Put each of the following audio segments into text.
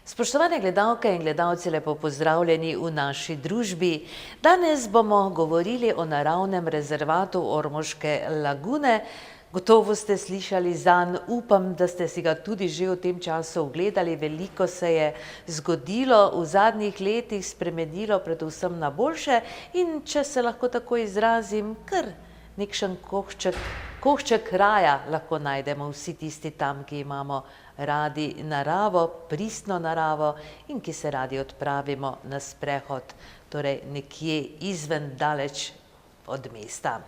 Spoštovane gledalke in gledalci, lepo pozdravljeni v naši družbi. Danes bomo govorili o naravnem rezervatu Ormoške lagune. Gotovo ste slišali zanj, upam, da ste si ga tudi že v tem času ogledali. Veliko se je zgodilo, v zadnjih letih spremenilo, predvsem na boljše in, če se lahko tako izrazim, kar nekšen košček raja lahko najdemo vsi tisti tam, ki imamo radi naravo, pristno naravo in ki se radi odpravimo na sprehod, torej nekje izven, daleč od mesta.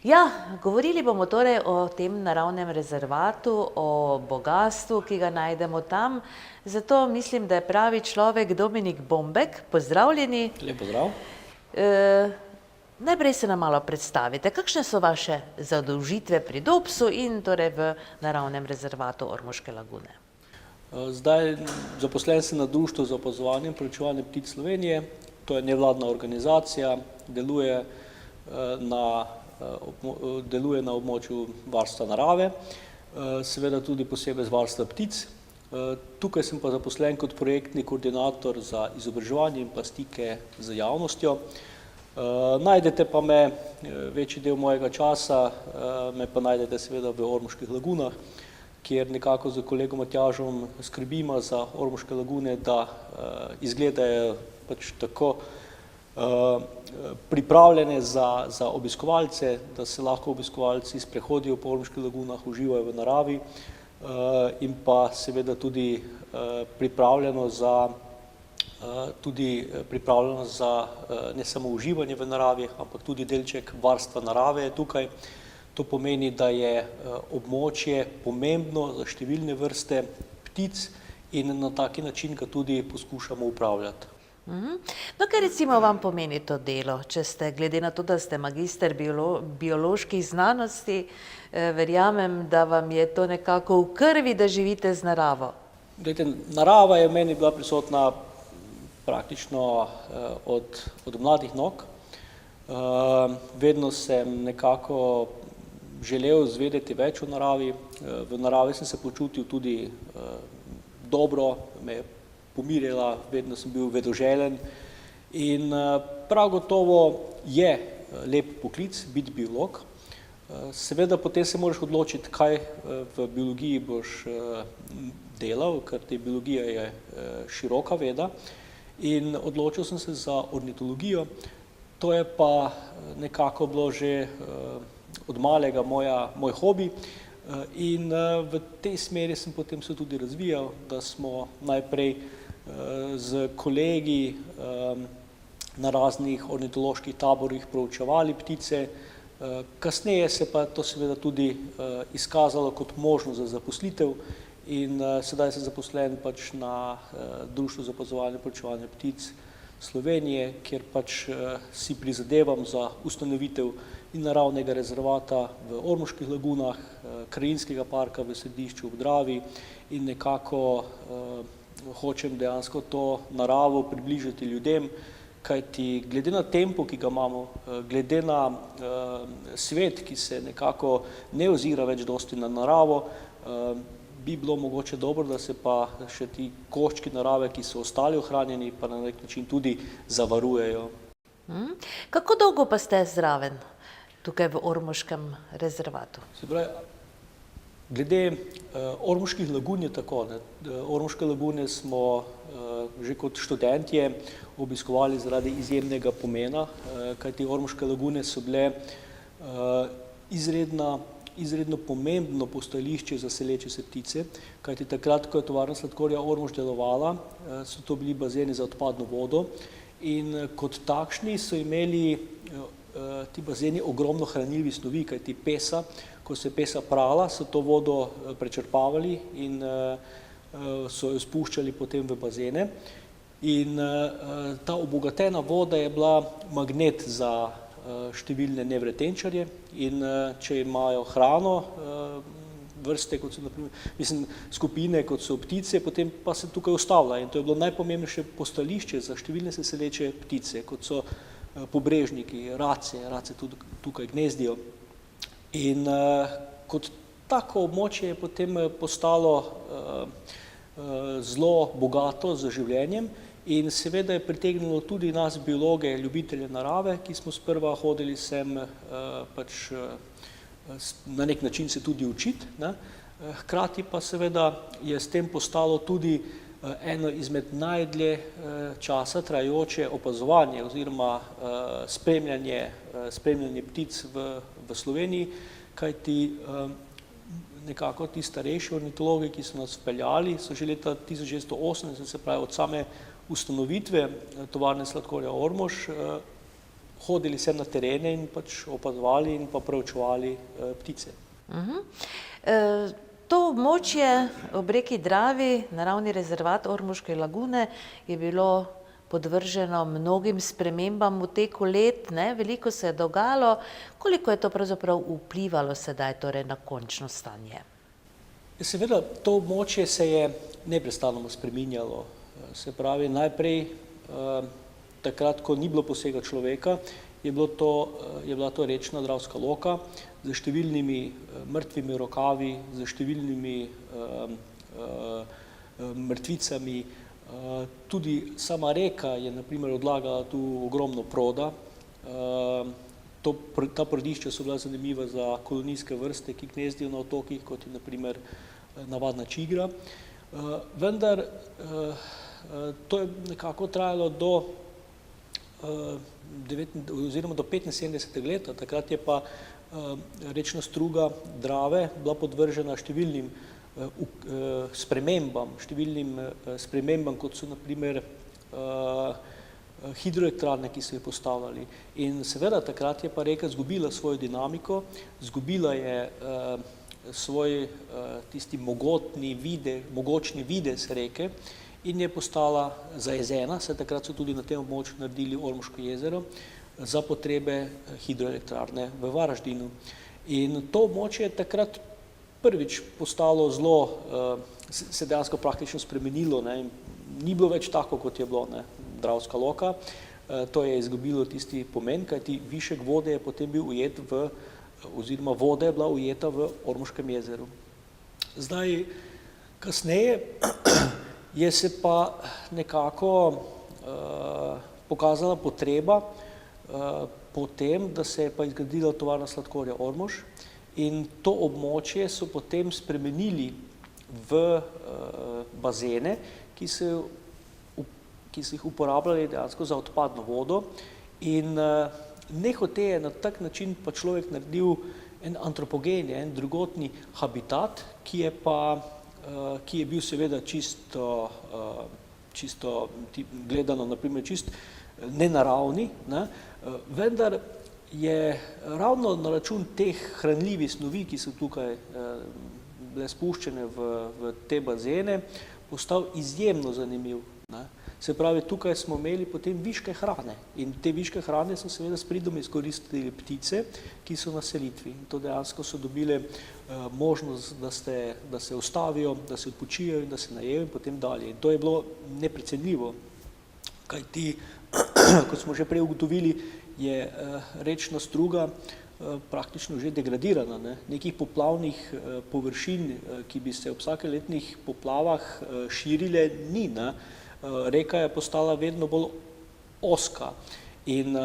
Ja, govorili bomo torej o tem naravnem rezervatu, o bogastvu, ki ga najdemo tam. Zato mislim, da je pravi človek Dominik Bombek. Pozdravljeni. Lep pozdrav. Najprej se nam malo predstavite, kakšne so vaše zadolžitve pri DOPS-u in torej v naravnem rezervatu Ormoške lagune? Zdaj zaposlen sem na Društvu za opazovanje in preučevanje ptic Slovenije. To je nevladna organizacija, deluje na območju varstva narave, seveda tudi posebej z varstva ptic. Tukaj sem pa zaposlen kot projektni koordinator za izobraževanje in pa stike z javnostjo. Najdete pa me, večji del mojega časa, me pa najdete seveda v Ormoških lagunah, kjer nekako z kolegom Matjažem skrbimo za Ormoške lagune, da izgledajo pač tako pripravljene za obiskovalce, da se lahko obiskovalci sprehodijo po Ormoških lagunah, uživajo v naravi in pa seveda tudi pripravljeno za ne samo uživanje v naravi, ampak tudi delček varstva narave je tukaj. To pomeni, da je območje pomembno za številne vrste ptic in na taki način ga tudi poskušamo upravljati. No, kaj recimo vam pomeni to delo, če ste, glede na to, da ste magister bioloških znanosti, verjamem, da vam je to nekako v krvi, da živite z naravo? Narava je v meni bila prisotna praktično od mladih nog. Vedno sem nekako želel izvedeti več o naravi. V naravi sem se počutil tudi dobro, me je pomirjala, vedno sem bil vedoželjen in prav gotovo je lep poklic biti biolog. Seveda potem se moraš odločiti, kaj v biologiji boš delal, ker biologija je široka veda. In odločil sem se za ornitologijo, to je pa nekako bilo že od malega moj hobi in v tej smeri sem potem se tudi razvijal, da smo najprej z kolegi na raznih ornitoloških taborih proučevali ptice, kasneje se pa to seveda tudi izkazalo kot možnost za zaposlitev. In sedaj sem zaposlen pač na Društvu za opazovanje in preučevanje ptic Slovenije, kjer pač si prizadevam za ustanovitev in naravnega rezervata v Ormoških lagunah, krajinskega parka v Središču ob Dravi in nekako hočem dejansko to naravo približati ljudem, kajti glede na tempo, ki ga imamo, glede na svet, ki se nekako ne ozira več dosti na naravo, bi bilo mogoče dobro, da se pa še ti koščki narave, ki so ostali ohranjeni, pa na nek način tudi zavarujejo. Kako dolgo pa ste zraven tukaj v Ormoškem rezervatu? Se pravi, glede Ormoških lagun je tako. Ormoške lagune smo že kot študentje obiskovali zaradi izjemnega pomena, kajti Ormoške lagune so bile izredno pomembno postajališče za seleče se ptice, kajti takrat, ko je tovarna sladkorja Ormož delovala, so to bili bazeni za odpadno vodo in kot takšni so imeli ti bazeni ogromno hranljivih snovi, kajti pesa, ko se je pesa prala, so to vodo prečrpavali in so jo spuščali potem v bazene. In ta obogatena voda je bila magnet za številne nevretenčarje in če imajo hrano, vrste, kot so skupine, kot so ptice, potem pa se tukaj ustavlja in to je bilo najpomembnejše postajališče za številne seleče ptice, kot so pobrežniki, race tudi tukaj gnezdijo. In kot tako območje je potem postalo zelo bogato z življenjem in seveda je pritegnilo tudi nas biologe, ljubitelje narave, ki smo sprva hodili sem pač na nek način se tudi učiti, ne. Hkrati pa seveda je s tem postalo tudi eno izmed najdlje časa trajajoče opazovanje oziroma spremljanje ptic v Sloveniji, kajti nekako ti starejši ornitologi, ki so nas vpeljali, so že leta 1980, se pravi od same ustanovitve tovarne sladkorja Ormož, hodili sem na terene in pač opazovali in pa preučevali ptice. To območje ob reki Dravi, naravni rezervat Ormoške lagune, je bilo podvrženo mnogim spremembam v teku let, ne? Veliko se je dogajalo. Koliko je to pravzaprav vplivalo sedaj torej na končno stanje? Seveda, to območje se je neprestano spreminjalo. Se pravi, najprej takrat, ko ni bilo posega človeka, je bila to rečna Dravska loka z številnimi mrtvimi rokavi, z številnimi mrtvicami. Tudi sama reka je na primer odlagala tu ogromno proda. Ta prodišča so bila zanimiva za kolonijske vrste, ki gnezdijo na otokih, kot je na primer navadna čigra. Vendar to je nekako trajalo do 75. leta, takrat je pa rečna struga Drave bila podvržena številnim spremembam, kot so na primer hidroelektrarne, ki so jih postavljali. In seveda takrat je pa reka izgubila svojo dinamiko, izgubila je svoj tisti mogočni videz reke in je postala zajezena, saj takrat so tudi na tem območju naredili Ormoško jezero za potrebe hidroelektrarne v Varaždinu. In to območje je takrat prvič postalo zelo, se dejansko praktično spremenilo, ne. Ni bilo več tako, kot je bilo, ne, Dravska loka, to je izgubilo tisti pomen, kajti višek vode je potem bil ujet oziroma voda je bila ujeta v Ormoškem jezeru. Zdaj, kasneje je se pa nekako pokazala potreba po tem, da se je pa izgradila tovarna sladkorja Ormož in to območje so potem spremenili v bazene, ki so jih uporabljali dejansko za odpadno vodo in nehote je na tak način pa človek naredil en antropogen, en drugotni habitat, ki je bil seveda čisto gledano, naprimer čisto nenaravni, ne, vendar je ravno na račun teh hranljivih snovi, ki so tukaj bile spuščene v te bazene, postal izjemno zanimiv, ne. Se pravi, tukaj smo imeli potem viške hrane in te viške hrane so seveda s pridom izkoristili ptice, ki so na selitvi. In to dejansko so dobile možnost, da se ustavijo, da se odpočijo in da se najejo in potem dalje. In to je bilo neprecenljivo, kajti, kot smo že prej ugotovili, je rečna struga praktično že degradirana, ne. Nekih poplavnih površin, ki bi se ob vsakeletnih poplavah širile, ni, ne. Reka je postala vedno bolj ozka in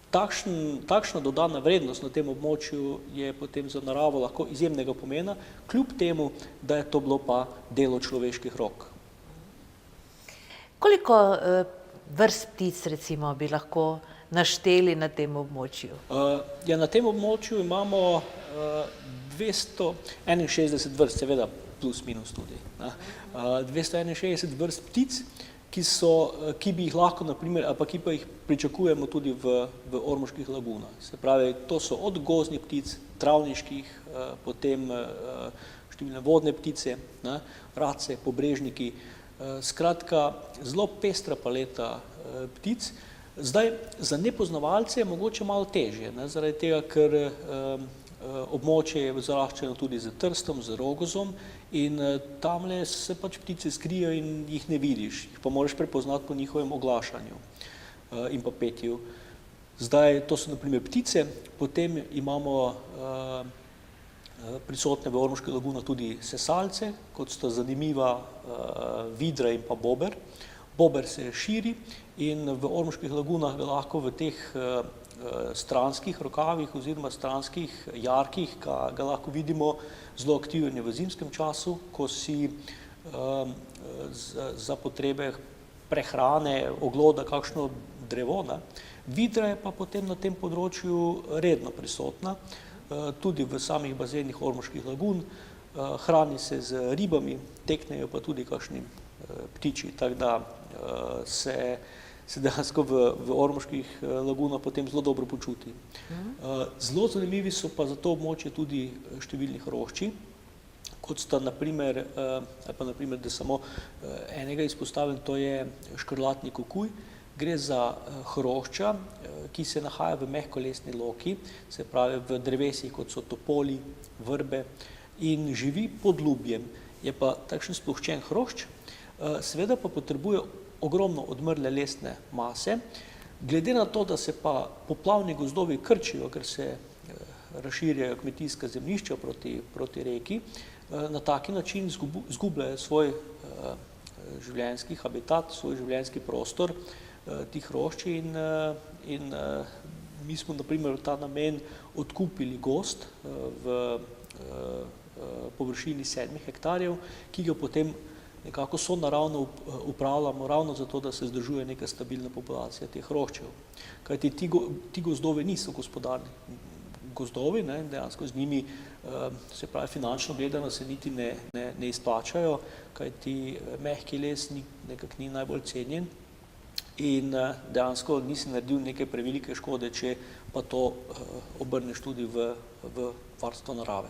takšna dodana vrednost na tem območju je potem za naravo lahko izjemnega pomena, kljub temu, da je to bilo pa delo človeških rok. Koliko vrst ptic recimo bi lahko našteli na tem območju? Ja, na tem območju imamo 261 vrst, seveda plus minus tudi, ne. 261 vrst ptic, ki bi jih lahko, naprimer, ali pa ki pa jih pričakujemo tudi v Ormoških lagunah. Se pravi, to so od gozdnih ptic, travniških, potem številne vodne ptice, ne, race, pobrežniki, skratka, zelo pestra paleta ptic. Zdaj, za nepoznavalce je mogoče malo težje, ne, zaradi tega, ker območje je zaraščeno tudi z trstom, z rogozom in tamle se pač ptice skrijejo in jih ne vidiš, jih pa moraš prepoznati po njihovem oglašanju in pa petju. Zdaj, to so na primer ptice, potem imamo prisotne v Ormoških lagunah tudi sesalce, kot sta zanimiva vidra in pa bober. Bober se širi in v Ormoških lagunah ga lahko v teh stranskih rokavih oziroma stranskih jarkih ga lahko vidimo zelo aktiven v zimskem času, ko si za potrebe prehrane ogloda kakšno drevo. Vidra je pa potem na tem področju redno prisotna, tudi v samih bazenih Ormoških lagun, hrani se z ribami, teknejo pa tudi kakšni ptiči, tako da se dejansko v Ormoških lagunah potem zelo dobro počuti. Zelo zanimivi so pa za to območje tudi številni hrošči, kot sta naprimer, da samo enega izpostavim, to je škrlatni kukuj. Gre za hrošča, ki se nahaja v mehkolesni loki, se pravi v drevesih, kot so topoli, vrbe, in živi pod lubjem. Je pa takšen sploščen hrošč, seveda pa potrebuje ogromno odmrle lesne mase. Glede na to, da se pa poplavni gozdovi krčijo, ker se razširjajo kmetijska zemljišča proti reki, na taki način izgubljajo svoj življenjski habitat, svoj življenjski prostor, ti hrošči, in mi smo naprimer v ta namen odkupili gozd v površini 7 hektarjev, ki ga potem nekako sonaravno upravljamo ravno zato, da se vzdržuje neka stabilna populacija teh hroščev. Kajti ti gozdovi niso gospodarni gozdovi, dejansko z njimi, se pravi finančno gledano, se niti ne izplačajo, kajti mehki les nekako ni najbolj cenjen in dejansko nisi naredil neke prevelike škode, če pa to obrneš tudi v varstvo narave.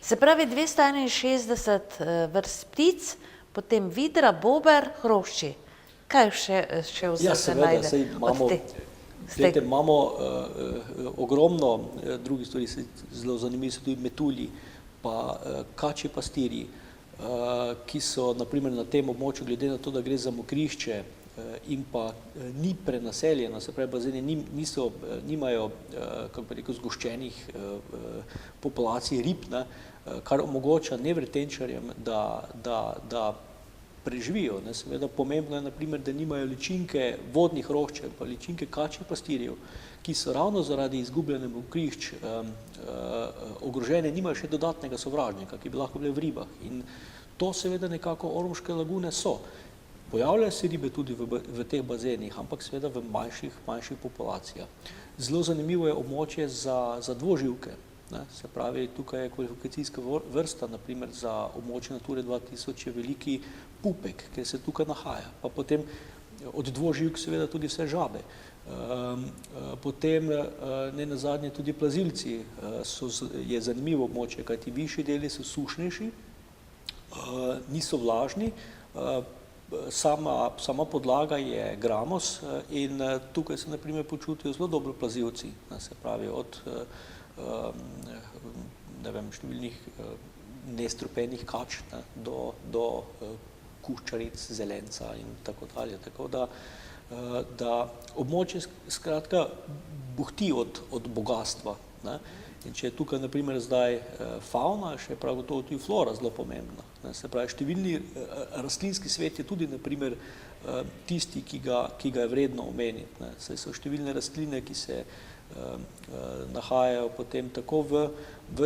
Se pravi 261 vrst ptic, potem vidra, bober, hrošči. Kaj še vse se najde od teh? Glejte, imamo ogromno drugih stvari, zelo zanimivi so tudi metulji, pa kačji pastirji, ki so naprimer na tem območju, glede na to, da gre za mokrišče in pa ni prenaseljeno, se pravi bazeni nimajo, kako bi rekel, zgoščenih populacij rib, kar omogoča nevretenčarjem, da preživijo. Seveda pomembno je, naprimer, da nimajo ličinke vodnih hroščev, pa ličinke kačjih pastirjev, ki so ravno zaradi izgubljanja mokrišč ogrožene, nimajo še dodatnega sovražnika, ki bi lahko bile v ribah. In to seveda nekako Ormoške lagune so. Pojavljajo se ribe tudi v teh bazenih, ampak seveda v manjših populacijah. Zelo zanimivo je območje za dvoživke. Se pravi, tukaj je kvalifikacijska vrsta, naprimer za območje Nature 2000 je veliki pupek, ki se tukaj nahaja, pa potem od dvoživk seveda tudi vse žabe. Potem ne nazadnje tudi plazilci je zanimivo območje, kajti višji deli so sušnejši, niso vlažni, sama podlaga je gramos in tukaj se naprimer počutijo zelo dobro plazilci, se pravi od številnih nestrupenih kač do kuščaric, zelenca in tako dalje. Tako da območje skratka buhti od bogatstva. In če je tukaj naprimer zdaj fauna, še prav gotovo tudi flora zelo pomembna. Se pravi, številni rastlinski svet je tudi naprimer tisti, ki ga je vredno omeniti. Saj so številne rastline, ki se nahajajo potem tako v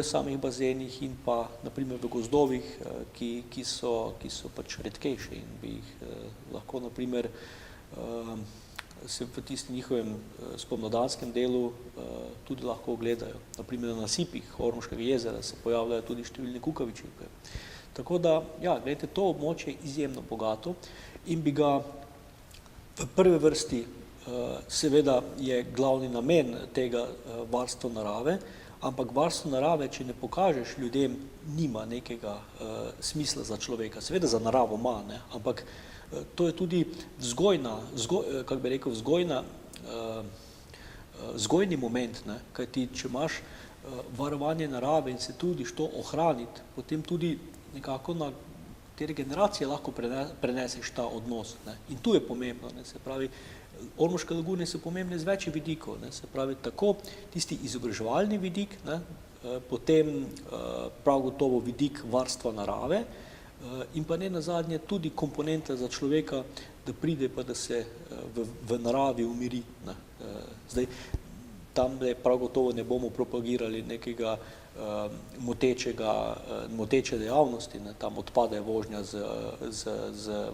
samih bazenih in pa naprimer v gozdovih, ki so pač redkejše in bi jih lahko naprimer se v tistem njihovem spomladanskem delu tudi lahko ogledajo. Naprimer na nasipih Ormoškega jezera se pojavljajo tudi številne kukavičevke. Tako da, ja, gledajte, to območje je izjemno bogato in bi ga v prvi vrsti, seveda je glavni namen tega varstvo narave, ampak varstvo narave, če ne pokažeš ljudem, nima nekega smisla za človeka. Seveda za naravo ima, ampak to je tudi vzgojni moment, kajti če imaš varovanje narave in se trudiš to ohraniti, potem tudi nekako na katere generacije lahko preneseš ta odnos. In tu je pomembno, se pravi, Ormoške lagune so pomembne z več vidikov, se pravi, tako tisti izobraževalni vidik, potem prav gotovo vidik varstva narave in pa ne nazadnje tudi komponenta za človeka, da pride pa da se v naravi umiri. Zdaj, tam prav gotovo ne bomo propagirali nekega moteče dejavnosti, tam odpade vožnja z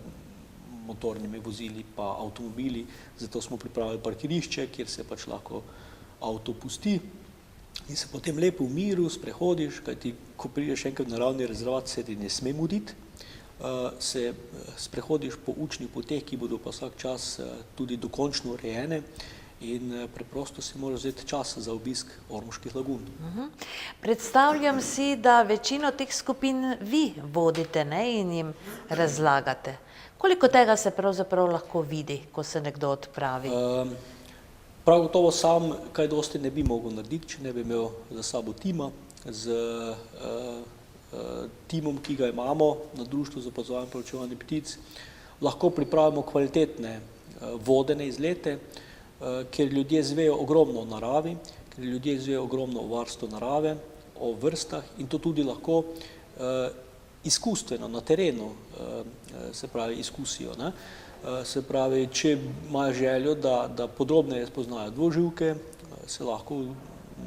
motornimi vozili pa avtomobili, zato smo pripravili parkirišče, kjer se pač lahko avto pusti in se potem lepo v miru sprehodiš, kajti ko prideš enkrat v naravni rezervat, se ti ne sme muditi, se sprehodiš po učnih poteh, ki bodo pa vsak čas tudi dokončno urejene in preprosto si moraš vzeti čas za obisk Ormoških lagun. Predstavljam si, da večino teh skupin vi vodite, ne, in jim razlagate. Koliko tega se pravzaprav lahko vidi, ko se nekdo odpravi? Prav gotovo sam kaj dosti ne bi mogel narediti, če ne bi imel za sabo tima. Z timom, ki ga imamo na Društvu za opazovanje in preučevanje ptic, lahko pripravimo kvalitetne vodene izlete, ker ljudje zvejo ogromno o naravi, ker ljudje zvejo ogromno o varstvu narave, o vrstah in to tudi lahko izkustveno, na terenu, se pravi, izkusijo. Se pravi, če imajo željo, da podrobneje spoznajo dvoživke, se lahko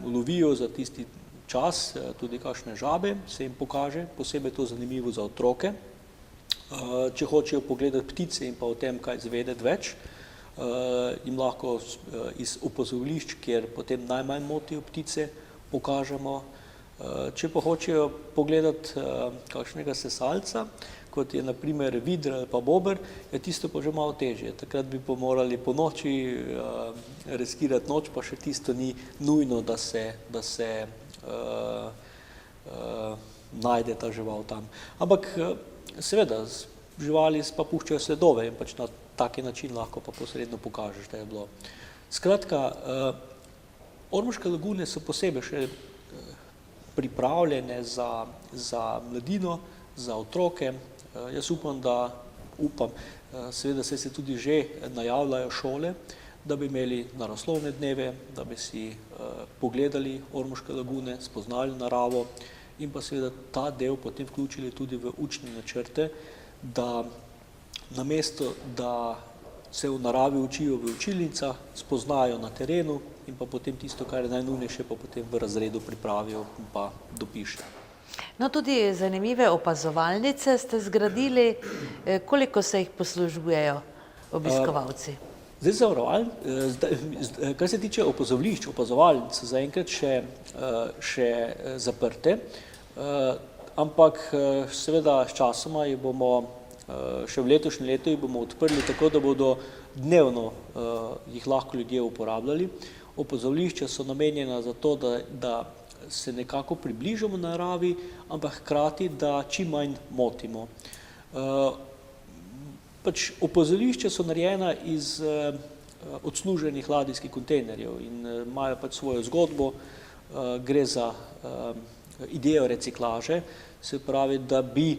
lovijo za tisti čas, tudi kakšne žabe se jim pokaže, posebej to zanimivo za otroke. Če hočejo pogledati ptice in pa o tem, kaj zvedeti več, jim lahko iz opazovališč, kjer potem najmanj motijo ptice, pokažemo. Če pa hočejo pogledati kakšnega sesalca, kot je na primer vidr ali pa bober, je tisto pa že malo težje. Takrat bi pa morali po noči riskirati noč, pa še tisto ni nujno, da se najde ta žival tam. Ampak seveda, živali pa puščajo sledove in pač na taki način lahko pa posredno pokažeš, da je bilo. Skratka, Ormoške lagune so posebej še pripravljene za mladino, za otroke. Jaz upam, seveda se tudi že najavljajo šole, da bi imeli naravoslovne dneve, da bi si pogledali Ormoške lagune, spoznali naravo in pa seveda ta del potem vključili tudi v učne načrte, da namesto, da se v naravi učijo v učilnicah, spoznajo na terenu in pa potem tisto, kar je najnujnejše, pa potem v razredu pripravijo in pa dopišejo. No, tudi zanimive opazovalnice ste zgradili. Koliko se jih poslužujejo obiskovalci? Kar se tiče opazovališč, opazovalnic, zaenkrat še zaprte, ampak seveda s časoma jih bomo, še v letošnjem letu jih bomo odprli tako, da bodo dnevno jih lahko ljudje uporabljali. Opazovališča so namenjena za to, da se nekako približamo naravi, ampak hkrati, da čim manj motimo. Pač opazovališča so narejena iz odsluženih ladijskih kontejnerjev in imajo pač svojo zgodbo. Gre za idejo reciklaže, se pravi, da bi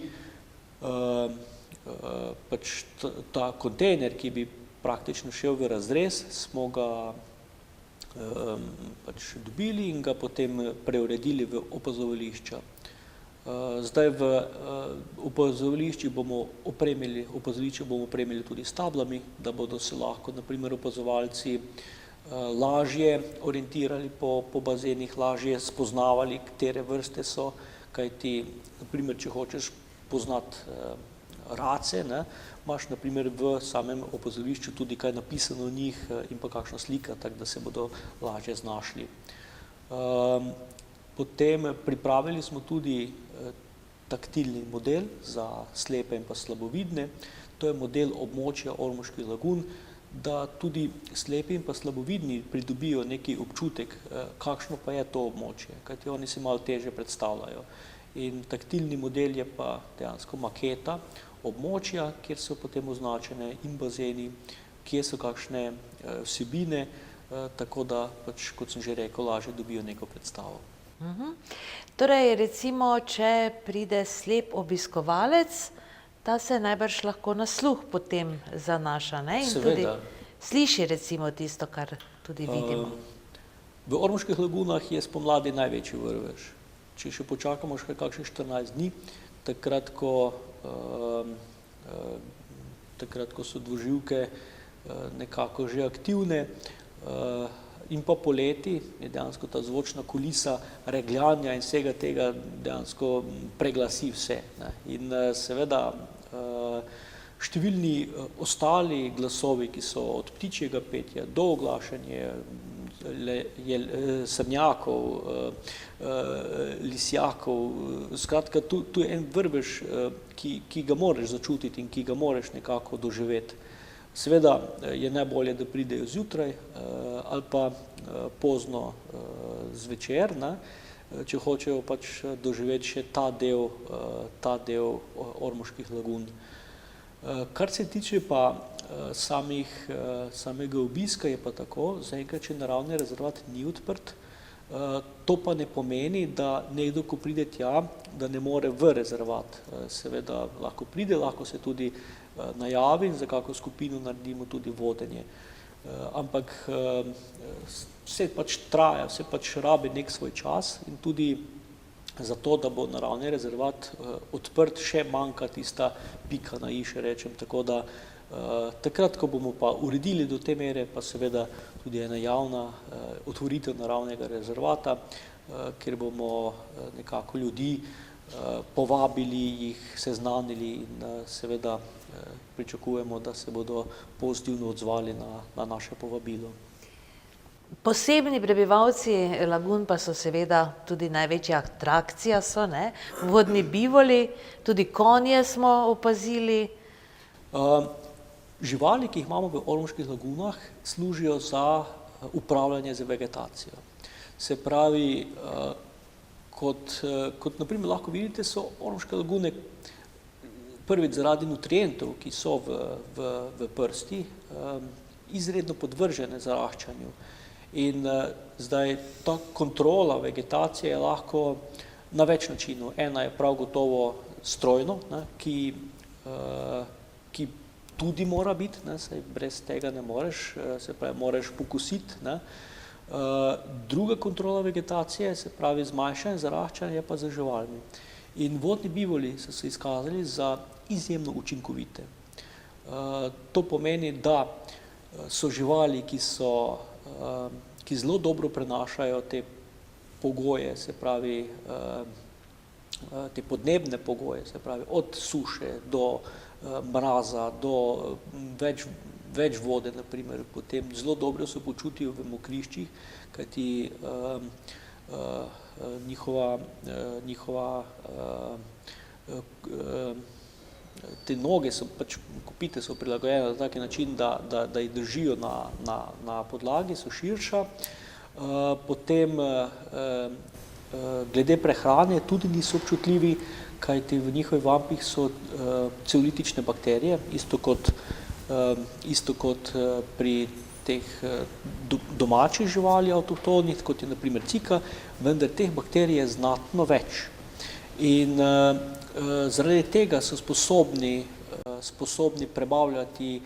pač ta kontejner, ki bi praktično šel v razrez, smo ga pač dobili in ga potem preuredili v opazovališča. Zdaj v opazovališčih bomo opremili tudi s tablami, da bodo se lahko, na primer, opazovalci lažje orientirali po bazenih, lažje spoznavali, katere vrste so, kajti, na primer, če hočeš poznati race, imaš na primer v samem opazovališču tudi kaj napisano o njih in pa kakšna slika, tako da se bodo lažje znašli. Potem pripravili smo tudi taktilni model za slepe in pa slabovidne. To je model območja Ormoških lagun, da tudi slepi in pa slabovidni pridobijo neki občutek, kakšno pa je to območje, kajti oni si malo težje predstavljajo. In taktilni model je pa dejansko maketa območja, kjer so potem označene in bazeni, kje so kakšne vsebine, tako da, pač, kot sem že rekel, lažje dobijo neko predstavo. Torej, recimo, če pride slep obiskovalec, ta se najbrž lahko na sluh potem zanaša, ne? In tudi sliši recimo tisto, kar tudi vidimo. V Ormoških lagunah je spomladi največji vrvež. Če še počakamo še kakšnih 14 dni, takrat, ko so dvoživke nekako že aktivne, in pa poleti je dejansko ta zvočna kulisa regljanja in vsega tega dejansko preglasi vse, ne. In seveda številni ostali glasovi, ki so od ptičjega petja do oglašanja srnjakov, lisjakov, skratka, tu je en vrvež, ki ga moraš začutiti in ki ga moraš nekako doživeti. Seveda je najbolje, da pridejo zjutraj ali pa pozno zvečer, ne, če hočejo pač doživeti še ta del Ormoških lagun. Kar se tiče pa samega obiska, je pa tako, zaenkrat, če naravni rezervat ni odprt, to pa ne pomeni, da nekdo, ko pride tja, da ne more v rezervat. Seveda lahko pride, lahko se tudi najavi in za kako skupino naredimo tudi vodenje. Ampak vse pač traja, vse pač rabi nek svoj čas in tudi zato, da bo naravni rezervat odprt, še manjka tista pika na i, še rečem, tako da takrat, ko bomo pa uredili do te mere, pa seveda tudi ena javna otvoritev naravnega rezervata, kjer bomo nekako ljudi povabili, jih seznanili in seveda pričakujemo, da se bodo pozitivno odzvali na naše povabilo. Posebni prebivalci lagun pa so seveda tudi največja atrakcija so, ne? Vodni bivoli, tudi konje smo opazili. Živali, ki jih imamo v Ormoških lagunah, služijo za upravljanje z vegetacijo. Se pravi, kot na primer lahko vidite, so Ormoške lagune prvič zaradi nutrientov, ki so v prsti, izredno podvržene zaraščanju. In zdaj ta kontrola vegetacije je lahko na več načinov. Ena je prav gotovo strojno, ne, ki tudi mora biti, ne, saj brez tega ne moreš, se pravi, moraš pokositi, ne. Druga kontrola vegetacije, se pravi zmanjšanje zaraščanja, je pa za živalmi. In vodni bivoli so se izkazali za izjemno učinkovite. To pomeni, da so živali, ki zelo dobro prenašajo te pogoje, se pravi, te podnebne pogoje, se pravi, od suše do mraza, do več vode, na primer, potem zelo dobro se počutijo v mokriščih, kajti te noge so pač, kopite so prilagojene na tak način, da jih držijo na podlagi, so širša. Potem glede prehrane tudi niso občutljivi, kajti v njihovih vampih so celulitične bakterije, isto kot pri teh domačih živali avtohtonih, kot je na primer cika, vendar teh bakterij je znatno več. In zaradi tega so sposobni prebavljati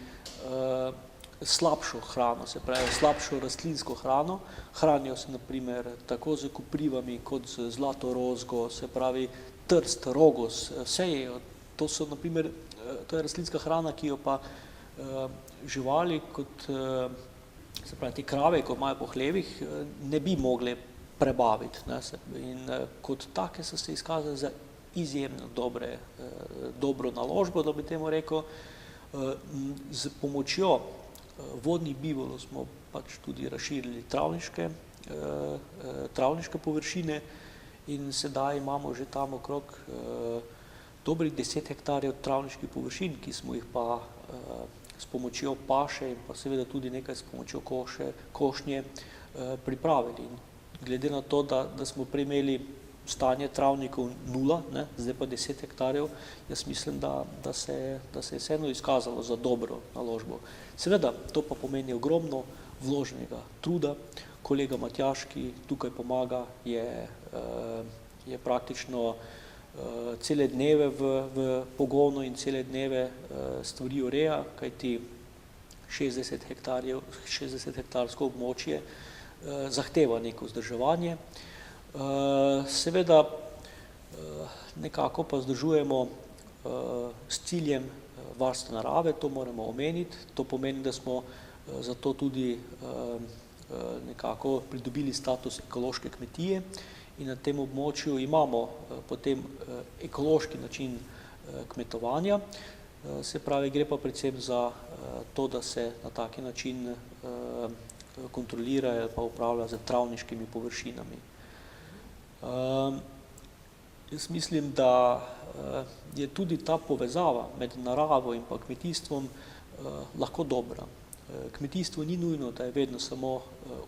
slabšo hrano, se pravi slabšo rastlinsko hrano. Hranijo se na primer tako z koprivami kot z zlatorozgo, se pravi trst, rogos, vse jejo. To so na primer, to je rastlinska hrana, ki jo pa živali kot, se pravi te krave, ko imajo po hlevih, ne bi mogle prebaviti, ne. In kot take so se izkazali za izjemno dobro naložbo, da bi temu rekel. Z pomočjo vodnih bivolov smo pač tudi razširili travniške površine in sedaj imamo že tam okrog dobrih 10 hektarjev travniških površin, ki smo jih pa s pomočjo paše in pa seveda tudi nekaj s pomočjo košnje pripravili. In glede na to, da smo prej imeli stanje travnikov 0, ne, zdaj pa 10 hektarjev, jaz mislim, da se je vseeno izkazalo za dobro naložbo. Seveda, to pa pomeni ogromno vloženega truda. Kolega Matjaž, ki tukaj pomaga, je praktično cele dneve v pogonu in cele dneve stvari ureja, kajti 60 hektarsko območje zahteva neko vzdrževanje. Seveda nekako pa vzdržujemo s ciljem varstva narave, to moramo omeniti. To pomeni, da smo zato tudi nekako pridobili status ekološke kmetije in na tem območju imamo potem ekološki način kmetovanja. Se pravi, gre pa predvsem za to, da se na taki način kontrolira ali pa upravlja z travniškimi površinami. Jaz mislim, da je tudi ta povezava med naravo in pa kmetijstvom lahko dobra. Kmetijstvo ni nujno, da je vedno samo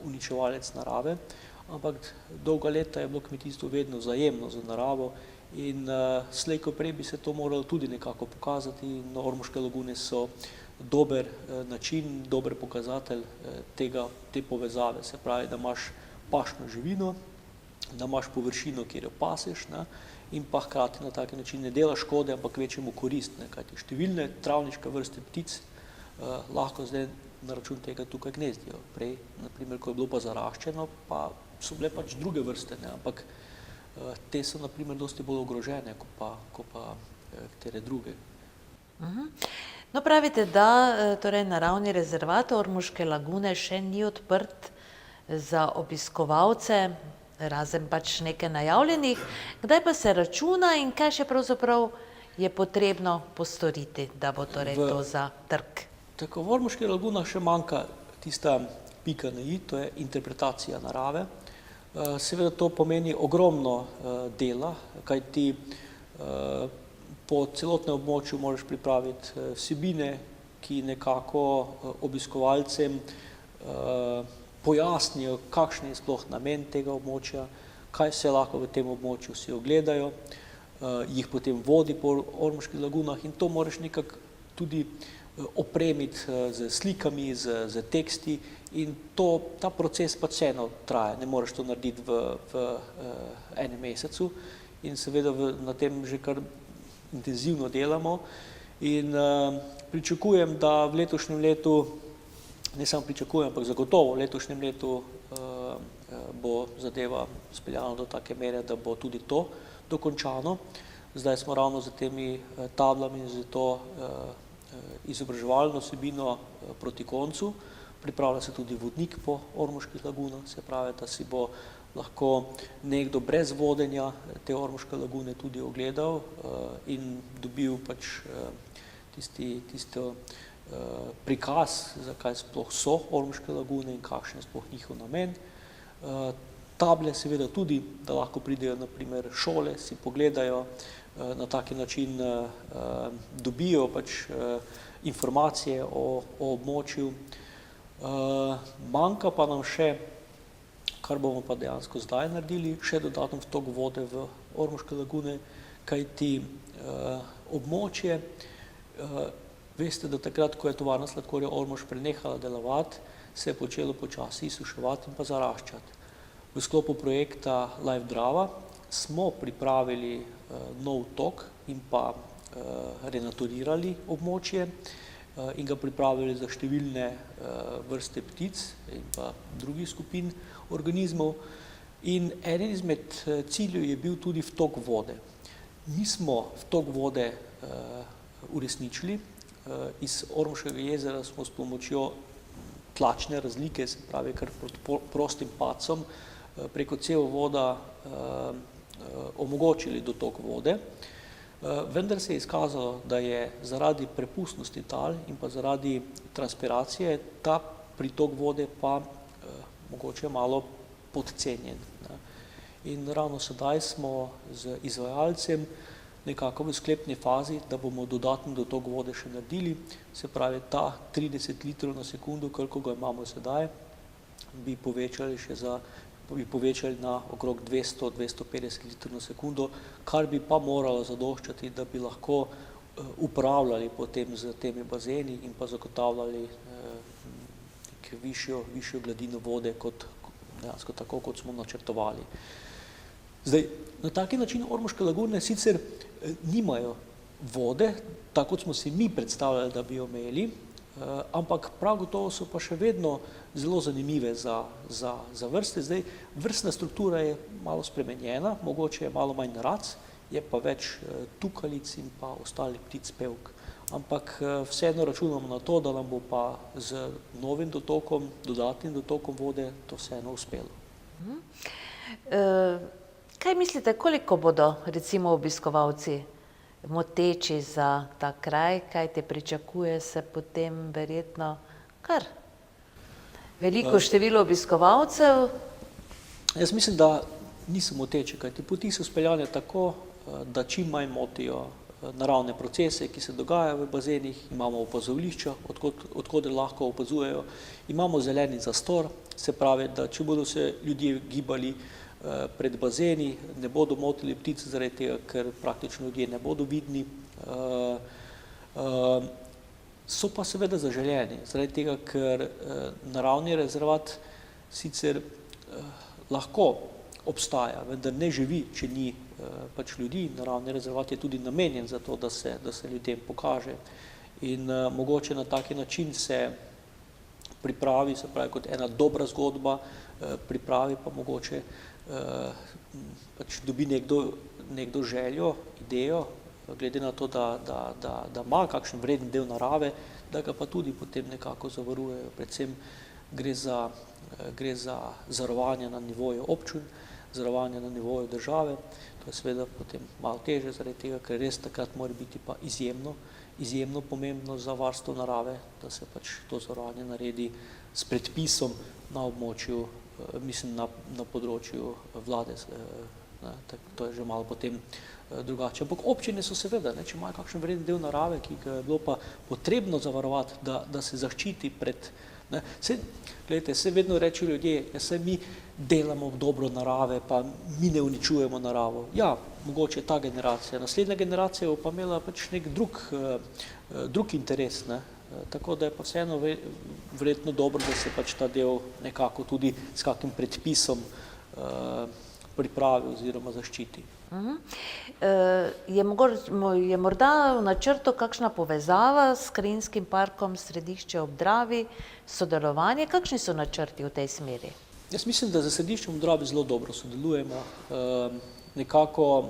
uničevalec narave, ampak dolga leta je bilo kmetijstvo vedno vzajemno z naravo in slej ko prej bi se to moralo tudi nekako pokazati in Ormoške lagune so dober način, dober pokazatelj te povezave. Se pravi, da imaš pašno živino, da imaš površino, kjer jo paseš, ne, in pa hkrati na taki način ne dela škode, ampak kvečjemu korist, ne, kajti številne travniške vrste ptic lahko zdaj na račun tega tukaj gnezdijo. Prej, na primer, ko je bilo pa zaraščeno, pa so bile pač druge vrste, ne, ampak te so na primer dosti bolj ogrožene, kot pa katere druge. No, pravite, da torej naravni rezervat Ormoške lagune še ni odprt za obiskovalce, razen pač nekaj najavljenih. Kdaj pa se računa in kaj še pravzaprav je potrebno postoriti, da bo torej to za trg? Tako, v Ormoških lagunah še manjka tista pika na i, to je interpretacija narave. Seveda to pomeni ogromno dela, kajti po celotnem območju moraš pripraviti vsebine, ki nekako obiskovalcem pojasnijo, kakšen je sploh namen tega območja, kaj se lahko v tem območju vsi ogledajo, jih potem vodi po Ormoških lagunah in to moraš nekako tudi opremiti z slikami, z teksti in ta proces pa vseeno traja, ne moreš to narediti v enem mesecu in seveda na tem že kar intenzivno delamo in pričakujem, da v letošnjem letu, ne samo pričakujem, ampak zagotovo v letošnjem letu bo zadeva speljana do take mere, da bo tudi to dokončano. Zdaj smo ravno za temi tablami, za to izobraževalno vsebino proti koncu. Pripravlja se tudi vodnik po Ormoških lagunah, se pravi, da si bo lahko nekdo brez vodenja te Ormoške lagune tudi ogledal in dobil pač tisto prikaz, zakaj sploh so Ormoške lagune in kakšen je sploh njihov namen. Table seveda tudi, da lahko pridejo na primer šole, si pogledajo, na taki način dobijo pač informacije o območju. Manjka pa nam še, kar bomo pa dejansko zdaj naredili, še dodaten vtok vode v Ormoške lagune, kajti območje, veste, da takrat, ko je tovarna sladkorja Ormož prenehala delovati, se je počelo počasi izsuševati in pa zaraščati. V sklopu projekta Life Drava smo pripravili nov tok in pa renaturirali območje in ga pripravili za številne vrste ptic in pa drugih skupin organizmov. In eden izmed ciljev je bil tudi vtok vode. Mi smo vtok vode uresničili. Iz Ormoškega jezera smo s pomočjo tlačne razlike, se pravi kar prostim padcem, preko cevovoda omogočili dotok vode. Vendar se je izkazalo, da je zaradi prepustnosti tal in pa zaradi transpiracije ta pritok vode pa mogoče malo podcenjen. In ravno sedaj smo z izvajalcem nekako v sklepni fazi, da bomo dodatni dotok vode še naredili, se pravi ta 30 litrov na sekundo, koliko ga imamo sedaj, bi povečali na okrog 200-250 litrov na sekundo, kar bi pa moralo zadoščati, da bi lahko upravljali potem z temi bazeni in pa zagotavljali višjo gladino vode, dejansko tako, kot smo načrtovali. Zdaj, na taki način Ormoške lagune sicer nimajo vode, tako kot smo si mi predstavljali, da bi jo imeli, ampak prav gotovo so pa še vedno zelo zanimive za vrste. Zdaj, vrstna struktura je malo spremenjena, mogoče je malo manj rac, je pa več tukalic in pa ostalih ptic pevk. Ampak vseeno računamo na to, da nam bo pa z novim dotokom, dodatnim dotokom vode to vseeno uspelo. Kaj mislite, koliko bodo recimo obiskovalci moteči za ta kraj, kaj te pričakuje se potem verjetno kar veliko število obiskovalcev? Jaz mislim, da niso moteči, kajti poti so speljane tako, da čim manj motijo naravne procese, ki se dogajajo v bazenih, imamo opazovališča, odkoder lahko opazujejo, imamo zeleni zastor, se pravi, da če bodo se ljudje gibali pred bazeni, ne bodo motili ptic zaradi tega, ker praktično ljudje ne bodo vidni. So pa seveda zaželeni, zaradi tega, ker naravni rezervat sicer lahko obstaja, vendar ne živi, če ni pač ljudi. Naravni rezervat je tudi namenjen za to, da se ljudem pokaže. In mogoče na taki način se pripravi, se pravi kot ena dobra zgodba, pripravi pa mogoče pač dobi nekdo željo, idejo, glede na to, da ima kakšen vreden del narave, da ga pa tudi potem nekako zavarujejo. Predvsem gre za zavarovanje na nivoju občin, zavarovanje na nivoju države. To je seveda potem malo teže, zaradi tega, ker res takrat mora biti pa izjemno pomembno za varstvo narave, da se pač to zavarovanje naredi s predpisom na območju, mislim na področju vlade. To je že malo potem drugače. Ampak občine so seveda, če imajo kakšen vreden del narave, ki ga je bilo pa potrebno zavarovati, da se zaščiti pred. Gledajte, se vedno rečejo ljudje, saj mi delamo v dobro narave, pa mi ne uničujemo naravo. Ja, mogoče ta generacija. Naslednja generacija bo pa imela pač nek drug interes. Tako da je pa vseeno verjetno dobro, da se pač ta del nekako tudi s kakim predpisom pripravi oziroma zaščiti. Je morda v načrtu kakšna povezava s Krajinskim parkom Središče ob Dravi, sodelovanje? Kakšni so načrti v tej smeri? Jaz mislim, da za Središčem ob Dravi zelo dobro sodelujemo. Nekako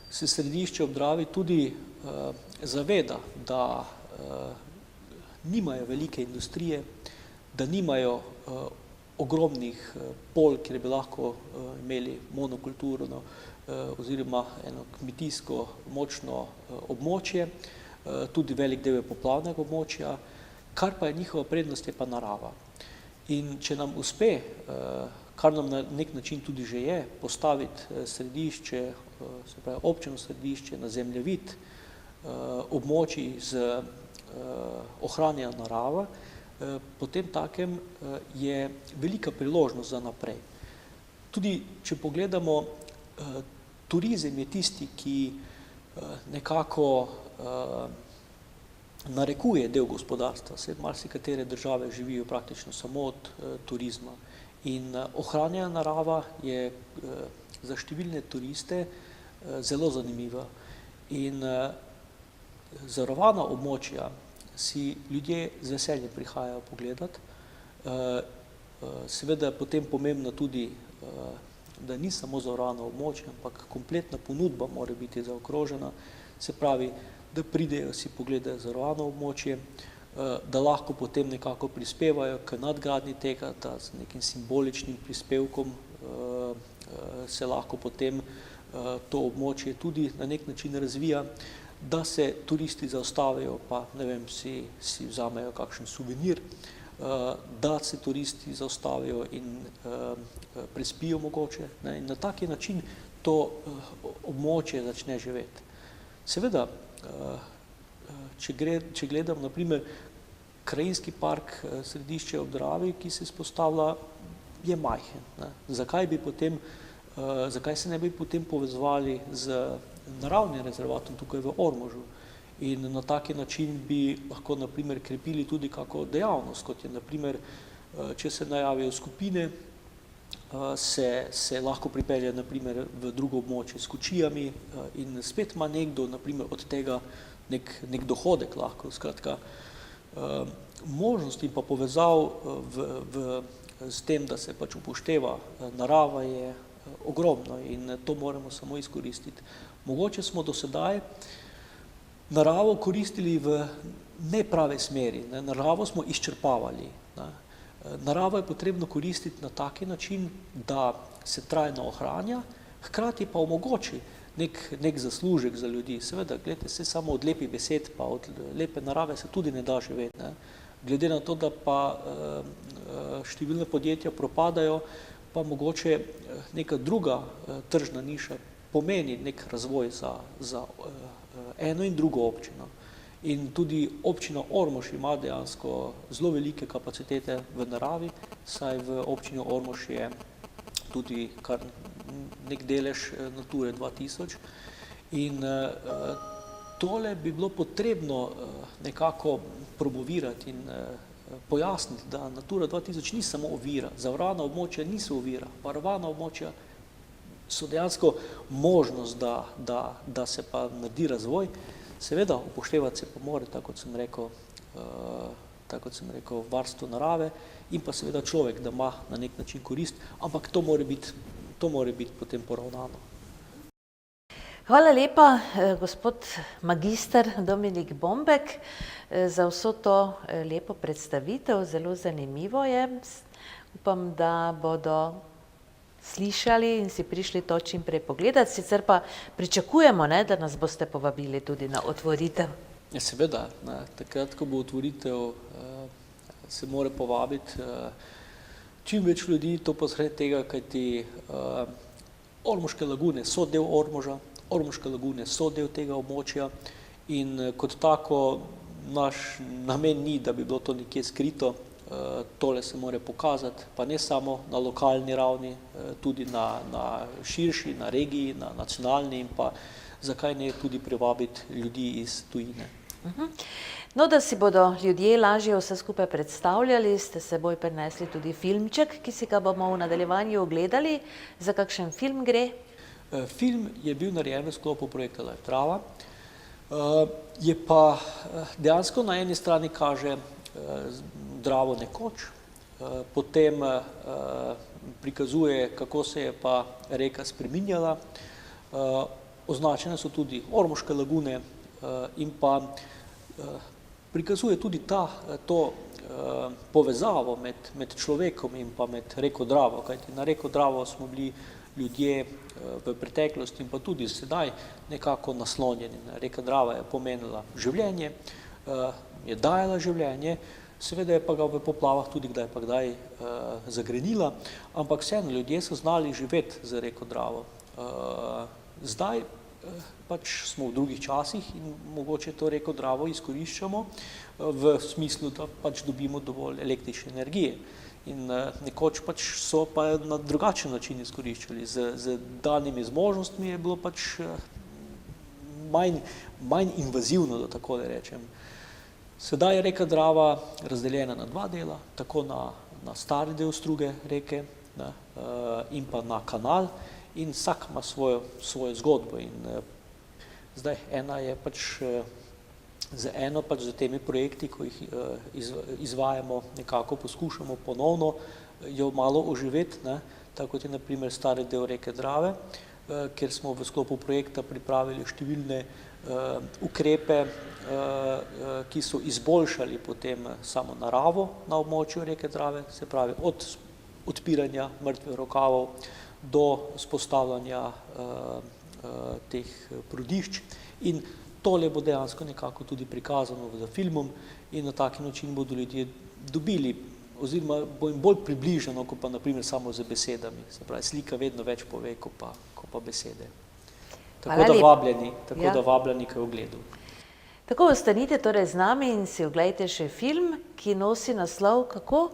se Središče ob Dravi tudi zaveda, da nimajo velike industrije, da nimajo ogromnih polj, kjer bi lahko imeli monokulturo oziroma eno kmetijsko močno območje, tudi velik del je poplavnega območja, kar pa je njihova prednost, je pa narava. In če nam uspe, kar nam na nek način tudi že je, postaviti središče, se pravi občino središče na zemljevid območij z ohranjena narava, potem takem je velika priložnost za naprej. Tudi, če pogledamo, turizem je tisti, ki nekako narekuje del gospodarstva. Marsikatere države živijo praktično samo od turizma. In ohranjena narava je za številne turiste zelo zanimiva. In zavarovana območja si ljudje z veseljem prihajajo pogledati. Seveda je potem pomembno tudi, da ni samo zavarovano območje, ampak kompletna ponudba mora biti zaokrožena. Se pravi, da pridejo si pogledajo zavarovano območje, da lahko potem nekako prispevajo k nadgradnji tega, da z nekim simboličnim prispevkom se lahko potem to območje tudi na nek način razvija, da se turisti zaustavijo, pa ne vem, si vzamejo kakšen suvenir, da se turisti zaustavijo in prespijo mogoče. In na taki način to območje začne živeti. Seveda, če gledam, na primer, Krajinski park Središče ob Dravi, ki se izpostavlja, je majhen. Zakaj se ne bi potem povezovali z naravnim rezervatom tukaj v Ormožu in na taki način bi lahko, na primer, krepili tudi kako dejavnost, kot je, na primer, če se najavijo skupine, se lahko pripelje, na primer, v drugo območje s kočijami in spet ima nekdo, na primer, od tega nek dohodek lahko. Skratka, Možnosti pa povezav s tem, da se pač upošteva narava, je ogromno in to moramo samo izkoristiti. Mogoče smo do sedaj naravo koristili v neprave smeri, ne? Naravo smo izčrpavali. Ne? Naravo je potrebno koristiti na taki način, da se trajno ohranja, hkrati pa omogoči nek zaslužek za ljudi. Seveda, gledajte, se samo od lepih besed pa od lepe narave se tudi ne da živeti. Ne? Glede na to, da pa številne podjetja propadajo, pa mogoče neka druga tržna niša pomeni nek razvoj za eno in drugo občino. In tudi občina Ormož ima dejansko zelo velike kapacitete v naravi, saj v občini Ormož je tudi kar nek delež Nature 2000 in tole bi bilo potrebno nekako promovirati in pojasniti, da Natura 2000 ni samo ovira, zavarovana območja niso ovira, varovana območja so dejansko možnost, da se pa naredi razvoj. Seveda, upoštevati se pa mora, tako kot sem rekel, varstvo narave in pa seveda človek, da ima na nek način korist, ampak to mora biti potem poravnano. Hvala lepa, gospod magister Dominik Bombek, za vso to lepo predstavitev, zelo zanimivo je. Upam, da bodo slišali in si prišli to čim prej pogledati, sicer pa pričakujemo, ne, da nas boste povabili tudi na otvoritev. Ja, seveda, ne, takrat, ko bo otvoritev, se mora povabiti čim več ljudi, to pa zaradi tega, kajti Ormoške lagune so del Ormoža, Ormoške lagune so del tega območja in kot tako naš namen ni, da bi bilo to nekje skrito. Tole se mora pokazati, pa ne samo na lokalni ravni, tudi na širši, na regiji, na nacionalni in pa zakaj ne tudi privabiti ljudi iz tujine. No, da si bodo ljudje lažje vse skupaj predstavljali, ste s seboj prinesli tudi filmček, ki si ga bomo v nadaljevanju ogledali. Za kakšen film gre? Film je bil narejen v sklopu projekta Life Drava. Je pa dejansko na eni strani kaže Dravo nekoč, potem prikazuje, kako se je pa reka spreminjala. Označene so tudi Ormoške lagune in pa prikazuje tudi to povezavo med človekom in pa med reko Dravo, kajti na reko Dravo smo bili ljudje v preteklosti in pa tudi sedaj nekako naslonjeni. Reka Drava je pomenila življenje, je dajala življenje, seveda je pa ga v poplavah tudi kdaj pa kdaj zagrenila, ampak vseeno ljudje so znali živeti z reko Dravo. Zdaj pač smo v drugih časih in mogoče to reko Dravo izkoriščamo v smislu, da pač dobimo dovolj električne energije. In nekoč pač so pa na drugačen način izkoriščali. Z danimi zmožnostmi je bilo pač manj invazivno, da tako ne rečem. Sedaj je reka Drava razdeljena na dva dela, tako na stari del struge reke in pa na kanal in vsak ima svojo zgodbo. In zdaj ena je pač z temi projekti, ko jih izvajamo, nekako poskušamo ponovno jo malo oživeti, tako kot je na primer stari del reke Drave, kjer smo v sklopu projekta pripravili številne ukrepe, ki so izboljšali potem samo naravo na območju reke Drave, se pravi od odpiranja mrtvih rokavov do vzpostavljanja teh prodišč. In tole bo dejansko nekako tudi prikazano z filmom in na tak način bodo ljudje dobili, oziroma bo jim bolj približano, kot pa na primer samo z besedami. Se pravi, slika vedno več pove, kot pa besede. Tako da vabljeni k ogledu. Tako, ostanite torej z nami in si oglejte še film, ki nosi naslov kako?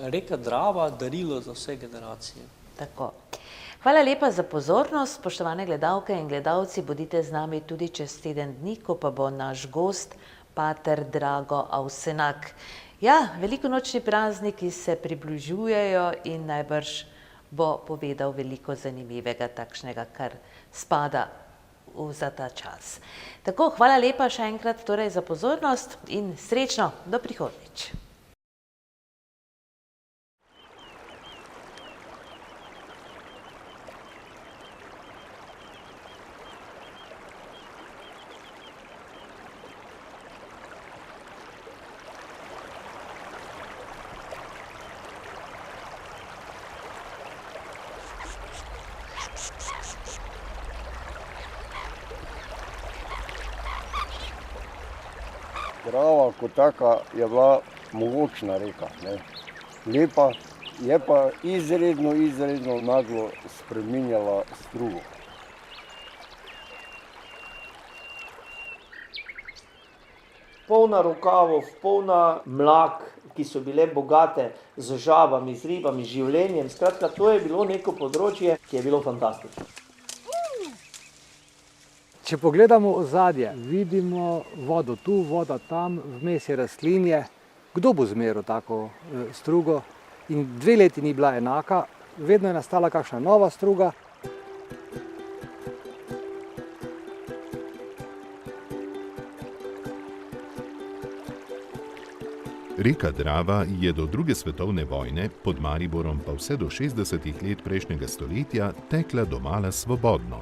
Reka Drava, darilo za vse generacije. Tako. Hvala lepa za pozornost, spoštovane gledalke in gledalci, bodite z nami tudi čez teden dni, ko pa bo naš gost pater Drago Avsenak. Ja, velikonočni prazniki se približujejo in najbrž bo povedal veliko zanimivega, takšnega, kar spada za ta čas. Tako, hvala lepa še enkrat torej za pozornost in srečno do prihodnjič. Drava kot taka je bila mogočna reka, ne. Lepa, je pa izredno naglo spreminjala strugo. Polna rokavov, polna mlak, ki so bile bogate z žabami, z ribami, življenjem. Skratka, to je bilo neko področje, ki je bilo fantastično. Če pogledamo ozadje, vidimo vodo tu, voda tam, vmes je rastlinje. Kdo bo zmeral tako strugo? In 2 leti ni bila enaka, vedno je nastala kakšna nova struga. Reka Drava je do 2. svetovne vojne, pod Mariborom pa vse do 60. let prejšnjega stoletja, tekla domala svobodno.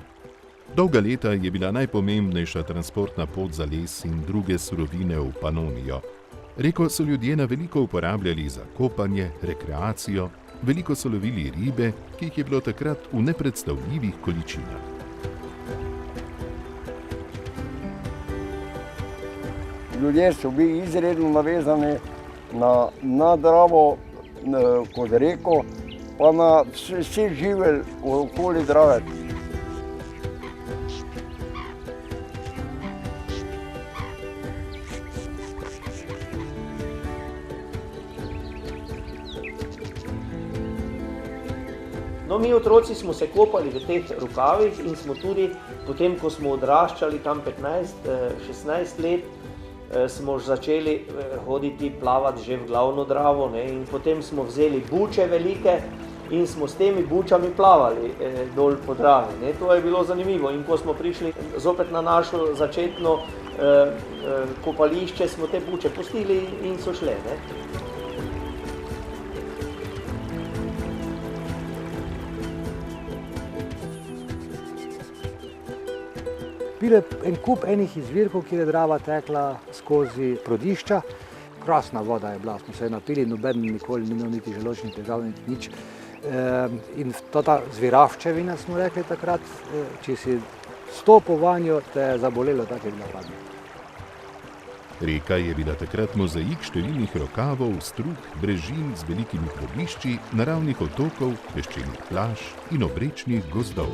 Dolga leta je bila najpomembnejša transportna pot za les in druge surovine v Panonijo. Reko so ljudje na veliko uporabljali za kopanje, rekreacijo, veliko so lovili ribe, ki jih je bilo takrat v nepredstavljivih količinah. Ljudje so bili izredno navezani na Dravo kot reko, pa na vse živelj okoli Drave. No, mi otroci smo se kopali v teh rokavih in smo tudi, potem ko smo odraščali tam 15-16 let, smo začeli hoditi, plavati že v glavno Dravo, ne, in potem smo vzeli buče velike in smo s temi bučami plavali dol po Dravi, ne. To je bilo zanimivo in ko smo prišli zopet na našo začetno kopališče, smo te buče pustili in so šle, ne. Bil je en kup enih izvirkov, kjer je Drava tekla skozi prodišča. Krasna voda je bila, smo se napili, noben nikoli ni imel niti želodčnih težav, niti nič. In ta zviravščevina, smo rekli takrat, če si stopil vanjo, te je zabolelo, tako je bila hladna. Reka je bila takrat mozaik številnih rokavov, strug, brežin z velikimi prodišči, naravnih otokov, peščenih plaž in obrečnih gozdov.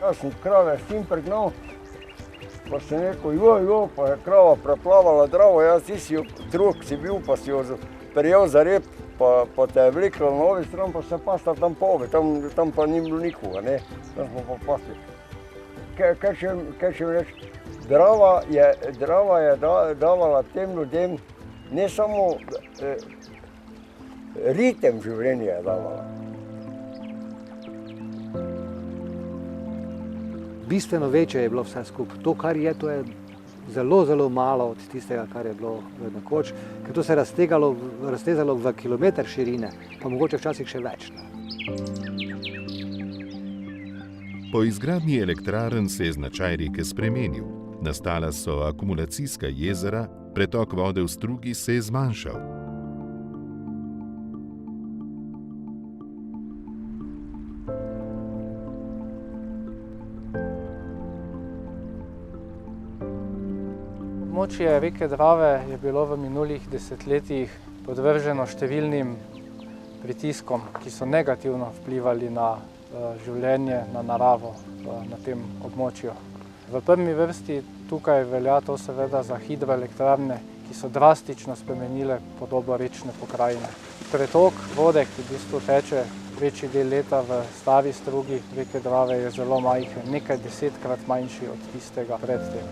Jaz sem krave s tim pregnal, pa sem rekel, pa je krava preplavala Dravo, jaz si drug si bil, pa si jo prijel za rep, pa te je vlekla na ovi stran, pa se pasta tam pove, tam pa ni bilo nikoga, ne, tam smo pa pasli. Kaj še mi reči, Drava je davala tem ljudem ne samo ritem življenja je davala. Bistveno večje je bilo vse skupaj. To, kar je, to je zelo malo od tistega, kar je bilo nekoč, ker to se je raztezalo v kilometer širine, pa mogoče včasih še več. Po izgradnji elektrarn se je značaj reke spremenil. Nastala so akumulacijska jezera, pretok vode v strugi se je zmanjšal. Območje reke Drave je bilo v minulih desetletjih podvrženo številnim pritiskom, ki so negativno vplivali na življenje, na naravo na tem območju. V prvi vrsti tukaj velja to seveda za hidroelektrarne, ki so drastično spremenile podobo rečne pokrajine. Pretok vode, ki v bistvu teče večji del leta v stari strugi reke Drave, je zelo majhen, nekaj 10-krat manjši od tistega pred tem.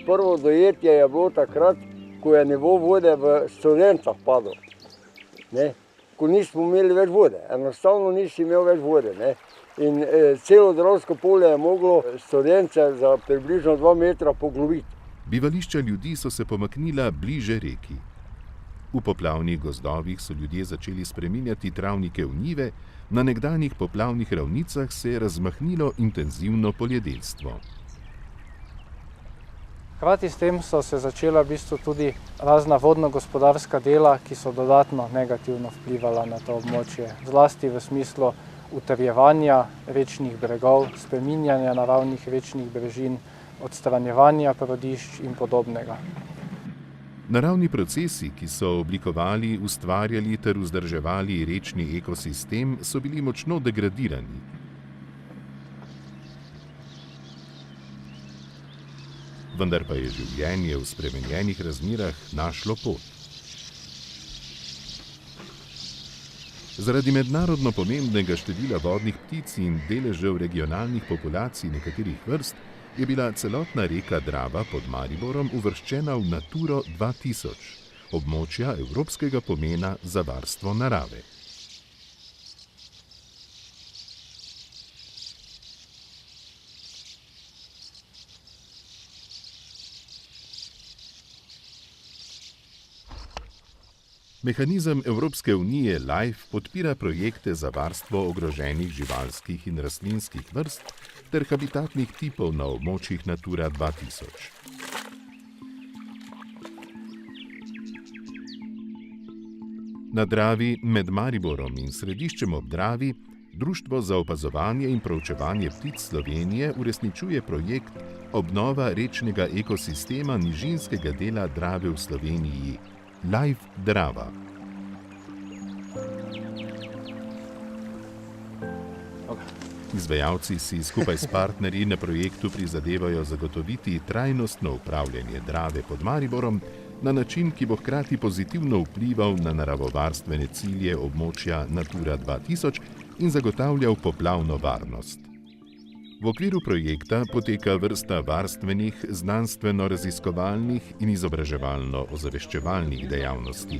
Prvo dojetje je bilo takrat, ko je nivo vode v Studencah padel. Ne? Ko nismo imeli več vode, enostavno nisi imel več vode. Ne? In celo Dravsko polje je moglo Studence za približno 2 metra poglobiti. Bivališča ljudi so se pomaknila bliže reki. V poplavnih gozdovih so ljudje začeli spreminjati travnike v njive, na nekdanjih poplavnih ravnicah se je razmahnilo intenzivno poljedelstvo. Hkrati s tem so se začela v bistvu tudi razna vodno-gospodarska dela, ki so dodatno negativno vplivala na to območje, zlasti v smislu utrjevanja rečnih bregov, spreminjanja naravnih rečnih brežin, odstranjevanja prodišč in podobnega. Naravni procesi, ki so oblikovali, ustvarjali ter vzdrževali rečni ekosistem, so bili močno degradirani. Vendar pa je življenje v spremenjenih razmerah našlo pot. Zaradi mednarodno pomembnega števila vodnih ptic in deležev regionalnih populacij nekaterih vrst je bila celotna reka Drava pod Mariborom uvrščena v Naturo 2000, območja evropskega pomena za varstvo narave. Mehanizem Evropske unije LIFE podpira projekte za varstvo ogroženih živalskih in rastlinskih vrst ter habitatnih tipov na območjih Natura 2000. Na Dravi med Mariborom in Središčem ob Dravi Društvo za opazovanje in proučevanje ptic Slovenije uresničuje projekt Obnova rečnega ekosistema nižinskega dela Drave v Sloveniji, LIFE Drava. Izvajalci si skupaj s partnerji na projektu prizadevajo zagotoviti trajnostno upravljanje Drave pod Mariborom na način, ki bo hkrati pozitivno vplival na naravovarstvene cilje območja Natura 2000 in zagotavljal poplavno varnost. V okviru projekta poteka vrsta varstvenih, znanstveno-raziskovalnih in izobraževalno-ozaveščevalnih dejavnosti.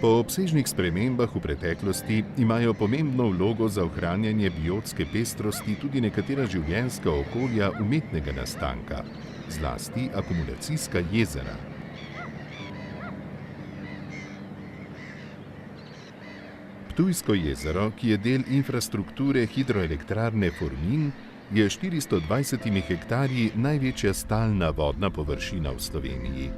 Po obsežnih spremembah v preteklosti imajo pomembno vlogo za ohranjanje biotske pestrosti tudi nekatera življenjska okolja umetnega nastanka, zlasti akumulacijska jezera. Ptujsko jezero, ki je del infrastrukture hidroelektrarne Formin, je 420 hektarji največja stalna vodna površina v Sloveniji.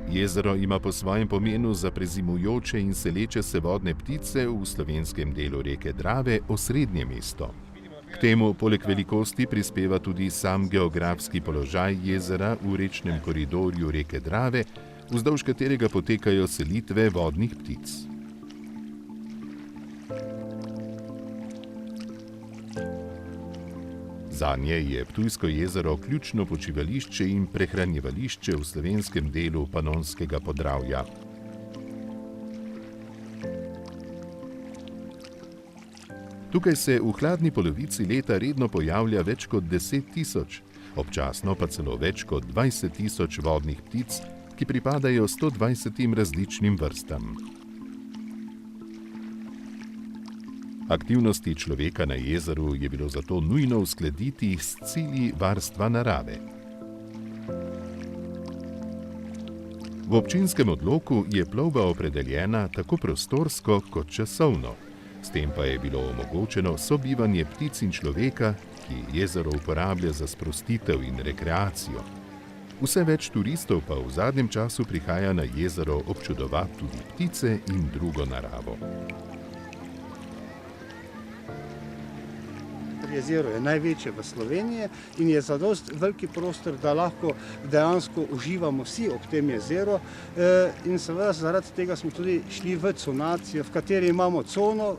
Jezero ima po svojem pomenu za prezimujoče in seleče se vodne ptice v slovenskem delu reke Drave osrednje mesto. K temu poleg velikosti prispeva tudi sam geografski položaj jezera v rečnem koridorju reke Drave, vzdolž katerega potekajo selitve vodnih ptic. Zanje je Ptujsko jezero ključno počivališče in prehranjevališče v slovenskem delu Panonskega Podravja. Tukaj se v hladni polovici leta redno pojavlja več kot 10 000, občasno pa celo več kot 20 000 vodnih ptic, ki pripadajo 120 različnim vrstam. Aktivnosti človeka na jezeru je bilo zato nujno uskladiti s cilji varstva narave. V občinskem odloku je plovba opredeljena tako prostorsko kot časovno. S tem pa je bilo omogočeno sobivanje ptic in človeka, ki jezero uporablja za sprostitev in rekreacijo. Vse več turistov pa v zadnjem času prihaja na jezero občudovati tudi ptice in drugo naravo. jezero je največje v Sloveniji in je zadost veliki prostor, da lahko dejansko uživamo vsi ob tem jezeru. In seveda zaradi tega smo tudi šli v conacijo, v kateri imamo cono,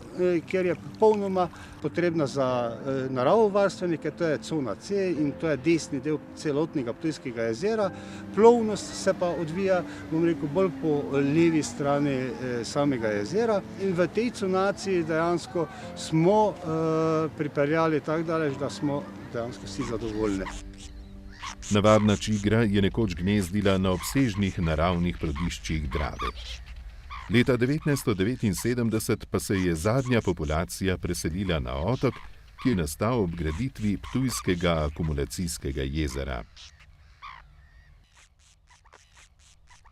kjer je popolnoma potrebna za naravovarstvenike, to je cona C in to je desni del celotnega Ptujskega jezera. Plovnost se pa odvija, bom rekel, bolj po levi strani samega jezera in v tej conaciji dejansko smo pripeljali tako daleč, da smo dejansko vsi zadovoljni. Navadna čigra je nekoč gnezdila na obsežnih naravnih prodiščih Drave. Leta 1979 pa se je zadnja populacija preselila na otok, ki je nastal ob graditvi Ptujskega akumulacijskega jezera.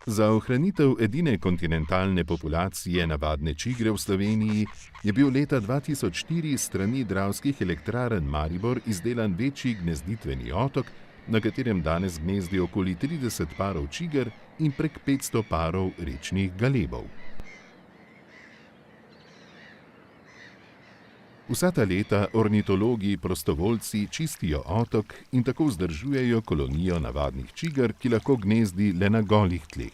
Za ohranitev edine kontinentalne populacije navadne čigre v Sloveniji je bil leta 2004 s strani Dravskih elektrarn Maribor izdelan večji gnezditveni otok, na katerem danes gnezdi okoli 30 parov čiger in prek 500 parov rečnih galebov. Vsa ta leta ornitologi prostovoljci čistijo otok in tako vzdržujejo kolonijo navadnih čigar, ki lahko gnezdi le na golih tleh.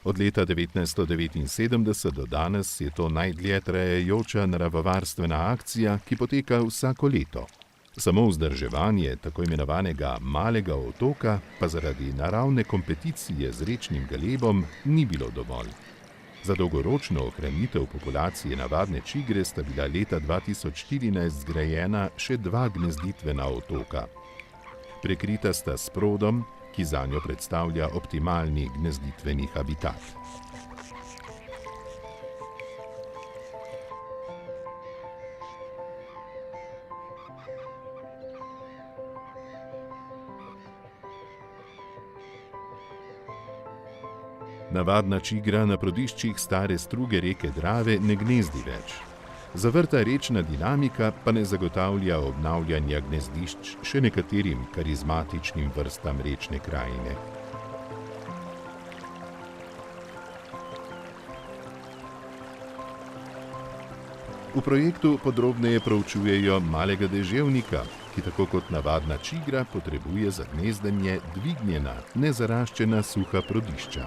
Od leta 1979 do danes je to najdlje trajajoča naravovarstvena akcija, ki poteka vsako leto. Samo vzdrževanje tako imenovanega malega otoka pa zaradi naravne kompeticije z rečnim galebom ni bilo dovolj. Za dolgoročno ohranitev populacije navadne čigre sta bila leta 2014 zgrajena še 2 gnezditvena otoka. Prekrita sta s prodom, ki zanjo predstavlja optimalni gnezditveni habitat. Navadna čigra na prodiščih stare struge reke Drave ne gnezdi več. Zavrta rečna dinamika pa ne zagotavlja obnavljanja gnezdišč še nekaterim karizmatičnim vrstam rečne krajine. V projektu podrobneje proučujejo malega deževnika, ki tako kot navadna čigra potrebuje za gnezdenje dvignjena, nezaraščena suha prodišča.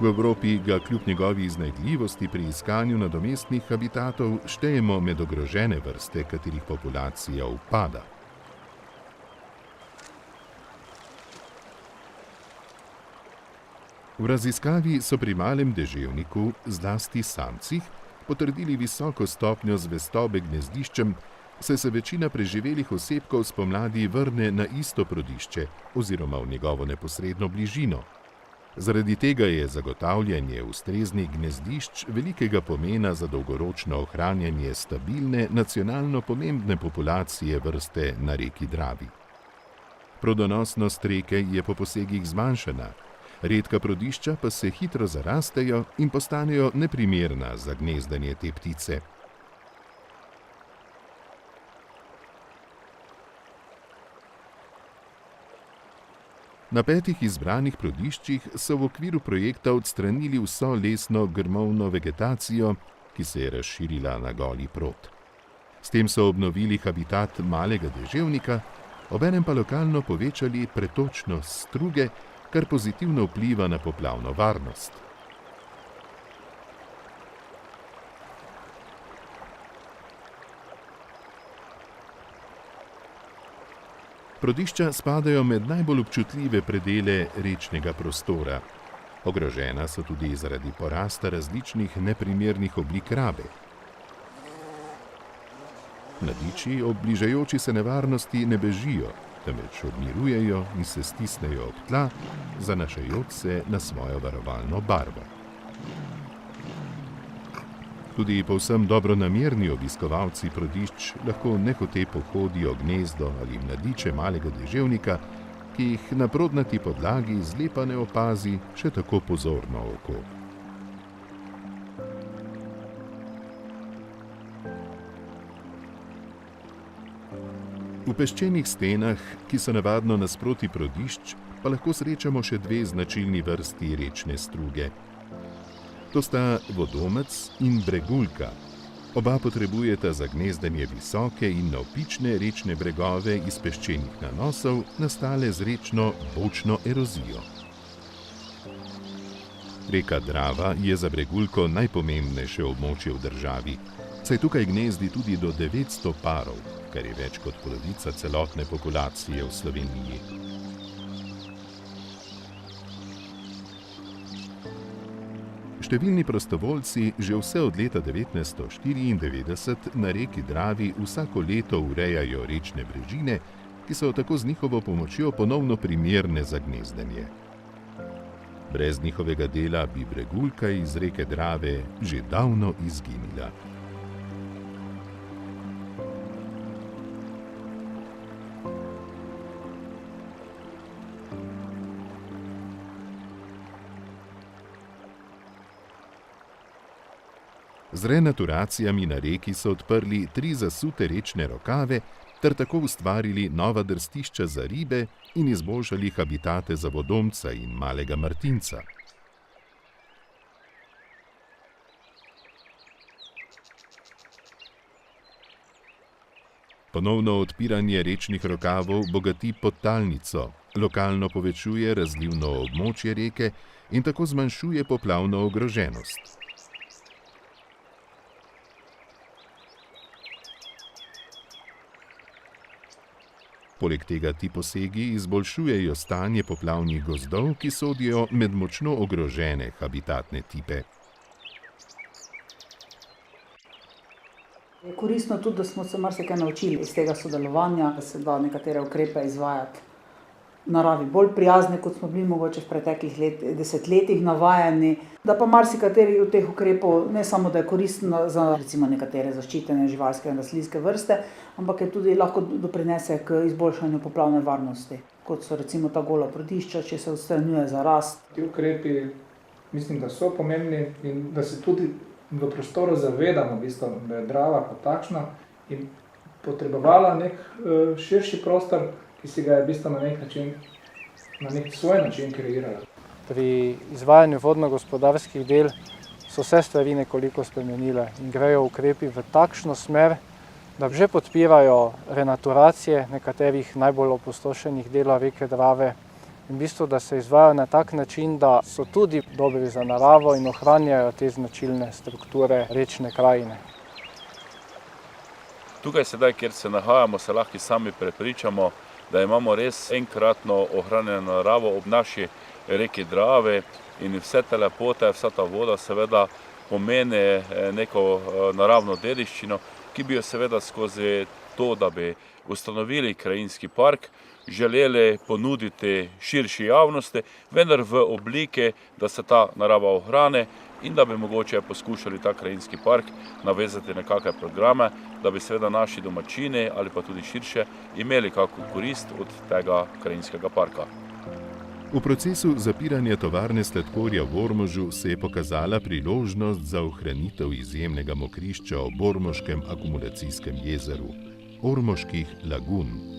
V Evropi ga kljub njegovi iznajdljivosti pri iskanju nadomestnih habitatov štejemo med ogrožene vrste, katerih populacija upada. V raziskavi so pri malem deževniku, zlasti samcih, potrdili visoko stopnjo zvestobe gnezdiščem, saj se večina preživelih osebkov spomladi vrne na isto prodišče oziroma v njegovo neposredno bližino. Zaradi tega je zagotavljanje ustreznih gnezdišč velikega pomena za dolgoročno ohranjanje stabilne, nacionalno pomembne populacije vrste na reki Dravi. Plodonosnost reke je po posegih zmanjšana, redka prodišča pa se hitro zarastejo in postanejo neprimerna za gnezdenje te ptice. Na 5 izbranih prodiščih so v okviru projekta odstranili vso lesno grmovno vegetacijo, ki se je razširila na goli prod. S tem so obnovili habitat malega deževnika, obenem pa lokalno povečali pretočnost struge, kar pozitivno vpliva na poplavno varnost. Prodišča spadajo med najbolj občutljive predele rečnega prostora. Ogrožena so tudi zaradi porasta različnih neprimernih oblik rabe. Mladiči ob bližajoči se nevarnosti ne bežijo, temveč odmirujejo in se stisnejo ob tla, zanašajoč se na svojo varovalno barvo. Tudi povsem dobronamerni obiskovalci prodišč lahko nehote pohodijo gnezdo ali mladiče malega deževnika, ki jih na prodnati podlagi zlepa ne opazi še tako pozorno oko. V peščenih stenah, ki so navadno nasproti prodišč, pa lahko srečamo še 2 značilni vrsti rečne struge. To sta vodomec in bregulka. Oba potrebujeta za gnezdenje visoke in navpične rečne bregove iz peščenih nanosov, nastale z rečno bočno erozijo. Reka Drava je za breguljko najpomembnejše območje v državi, saj tukaj gnezdi tudi do 900 parov, kar je več kot polovica celotne populacije v Sloveniji. Številni prostovoljci že vse od leta 1994 na reki Dravi vsako leto urejajo rečne brežine, ki so tako z njihovo pomočjo ponovno primerne za gnezdenje. Brez njihovega dela bi breguljka iz reke Drave že davno izginila. Z renaturacijami na reki so odprli 3 zasute rečne rokave ter tako ustvarili nova drstišča za ribe in izboljšali habitate za vodomca in malega martinca. Ponovno odpiranje rečnih rokavov bogati podtalnico, lokalno povečuje razlivno območje reke in tako zmanjšuje poplavno ogroženost. Poleg tega ti posegi izboljšujejo stanje poplavnih gozdov, ki sodijo med močno ogrožene habitatne tipe. Je koristno tudi, da smo se marsikaj naučili iz tega sodelovanja, da se da nekatere ukrepe izvajati naravi bolj prijazne, kot smo bili mogoče v preteklih desetletjih navajeni, da pa marsikateri od teh ukrepov ne samo, da je koristno za recimo nekatere zaščitene živalske in rastlinske vrste, ampak je tudi lahko doprinese k izboljšanju poplavne varnosti, kot so recimo ta gola prodišča, če se odstranjuje zarast. Ti ukrepi mislim, da so pomembni in da se tudi v prostoru zavedamo, da je Drava kot takšna in potrebovala nek širši prostor, ki si ga je na nek svoj način kreirala. Pri izvajanju vodno-gospodarskih del so se stvari nekoliko spremenile in grejo ukrepi v takšno smer, da že podpirajo renaturacije nekaterih najbolj opustošenih delov reke Drave in da se izvajajo na tak način, da so tudi dobri za naravo in ohranjajo te značilne strukture rečne krajine. Tukaj sedaj, kjer se nahajamo, se lahko sami prepričamo, da imamo res enkratno ohranjeno naravo ob naši reki Drave in vse te lepote, vsa ta voda seveda pomeni neko naravno dediščino, ki bi jo seveda skozi to, da bi ustanovili krajinski park, želeli ponuditi širši javnosti, vendar v obliki, da se ta narava ohrani in da bi mogoče poskušali ta krajinski park navezati na kakšne programe, da bi seveda naši domačini ali pa tudi širše imeli kakšno korist od tega krajinskega parka. V procesu zapiranja tovarne sladkorja v Ormožu se je pokazala priložnost za ohranitev izjemnega mokrišča ob Ormoškem akumulacijskem jezeru, Ormoških lagun.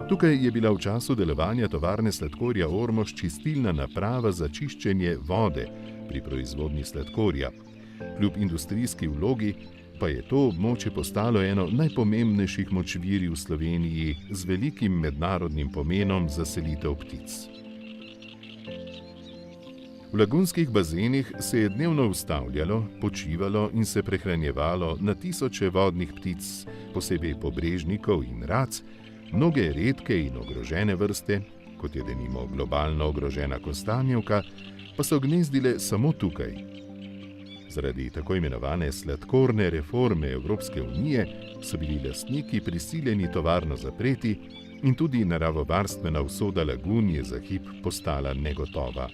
Tukaj je bila v času delovanja tovarne sladkorja Ormož čistilna naprava za čiščenje vode pri proizvodnji sladkorja. Kljub industrijski vlogi pa je to območje postalo eno najpomembnejših močvirij v Sloveniji z velikim mednarodnim pomenom za selitev ptic. V lagunskih bazenih se je dnevno ustavljalo, počivalo in se prehranjevalo na tisoče vodnih ptic, posebej pobrežnikov in rac, mnoge redke in ogrožene vrste, kot je denimo globalno ogrožena kostanjevka, pa so gnezdile samo tukaj. Zaradi tako imenovane sladkorne reforme Evropske unije so bili lastniki prisiljeni tovarno zapreti in tudi naravovarstvena usoda lagun je za hip postala negotova.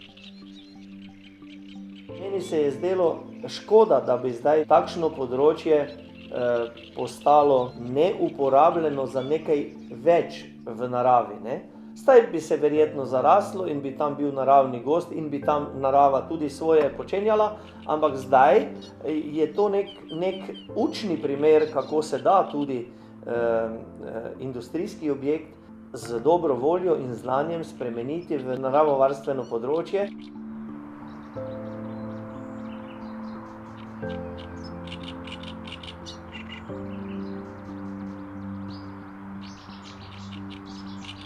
Meni se je zdelo škoda, da bi zdaj takšno področje postalo neuporabljeno za nekaj več v naravi. Zdaj bi se verjetno zaraslo in bi tam bil naravni gozd in bi tam narava tudi svoje počenjala, ampak zdaj je to nek učni primer, kako se da tudi industrijski objekt z dobro voljo in znanjem spremeniti v naravovarstveno področje.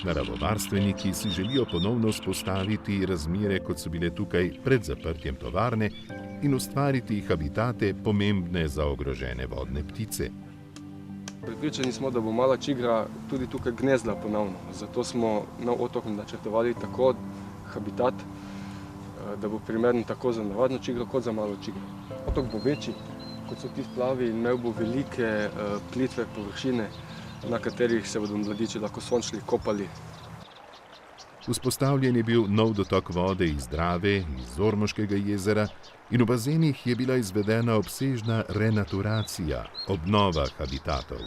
Naravovarstveniki si želijo ponovno vzpostaviti razmere, kot so bile tukaj pred zaprtjem tovarne, in ustvariti habitate pomembne za ogrožene vodne ptice. Pripričani smo, da bo mala čigra tudi tukaj gnezdila ponovno. Zato smo nov otok načrtovali tako habitat, da bo primeren tako za navadno čigro kot za malo čigro. Otok bo večji, kot so ti splavi, in imel bo velike plitve površine, na katerih se bodo mladiči lahko sončili, kopali. Vzpostavljen je bil nov dotok vode iz Drave, iz Ormoškega jezera in v bazenih je bila izvedena obsežna renaturacija, obnova habitatov.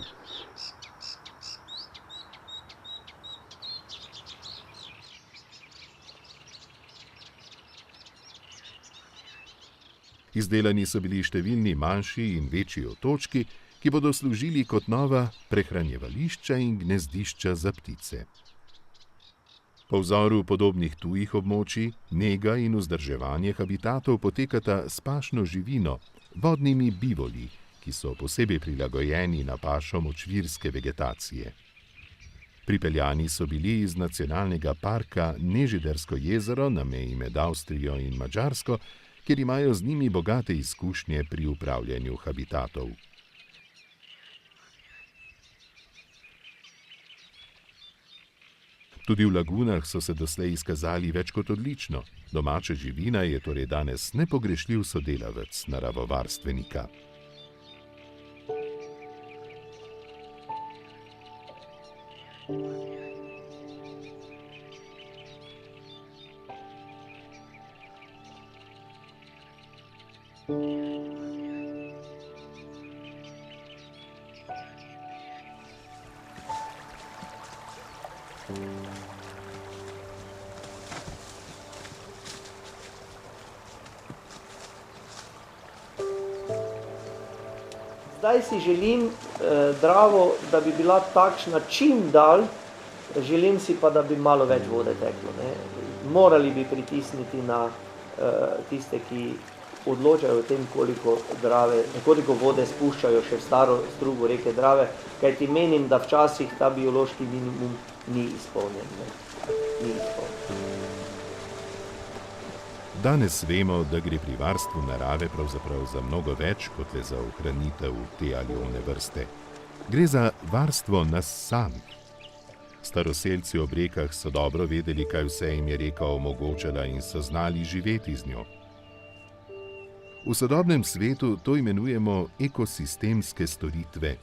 Izdelani so bili številni manjši in večji otočki, ki bodo služili kot nova prehranjevališča in gnezdišča za ptice. Po vzoru podobnih tujih območij, nega in vzdrževanje habitatov potekata s pašno živino, vodnimi bivoli, ki so posebej prilagojeni na pašo močvirske vegetacije. Pripeljani so bili iz nacionalnega parka Nežidersko jezero na meji med Avstrijo in Madžarsko, kjer imajo z njimi bogate izkušnje pri upravljanju habitatov. Tudi v lagunah so se doslej izkazali več kot odlično. Domača živina je torej danes nepogrešljiv sodelavec naravovarstvenika. Zdaj si želim Dravo, da bi bila takšna čim dalj, želim si pa, da bi malo več vode teklo. Morali bi pritisniti na tiste, ki odločajo o tem, koliko vode spuščajo še v staro strugo reke Drave, kajti menim, da včasih ta biološki minimum ni izpolnjen. Danes vemo, da gre pri varstvu narave pravzaprav za mnogo več kot le za ohranitev te ali one vrste. Gre za varstvo nas samih. Staroselci ob rekah so dobro vedeli, kaj vse jim je reka omogočala in so znali živeti z njo. V sodobnem svetu to imenujemo ekosistemske storitve.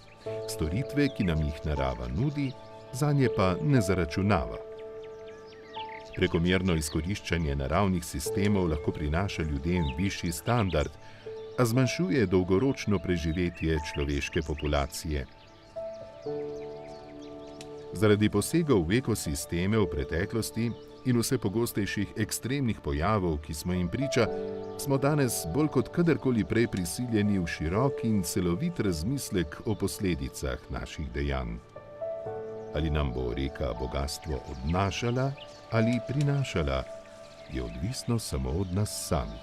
Storitve, ki nam jih narava nudi, zanje pa ne zaračunava. Prekomerno izkoriščanje naravnih sistemov lahko prinaša ljudem višji standard, a zmanjšuje dolgoročno preživetje človeške populacije. Zaradi posegov v ekosisteme v preteklosti in vse pogostejših ekstremnih pojavov, ki smo jim priča, smo danes bolj kot kadarkoli prej prisiljeni v širok in celovit razmislek o posledicah naših dejanj. Ali nam bo reka bogastvo odnašala ali prinašala, je odvisno samo od nas samih.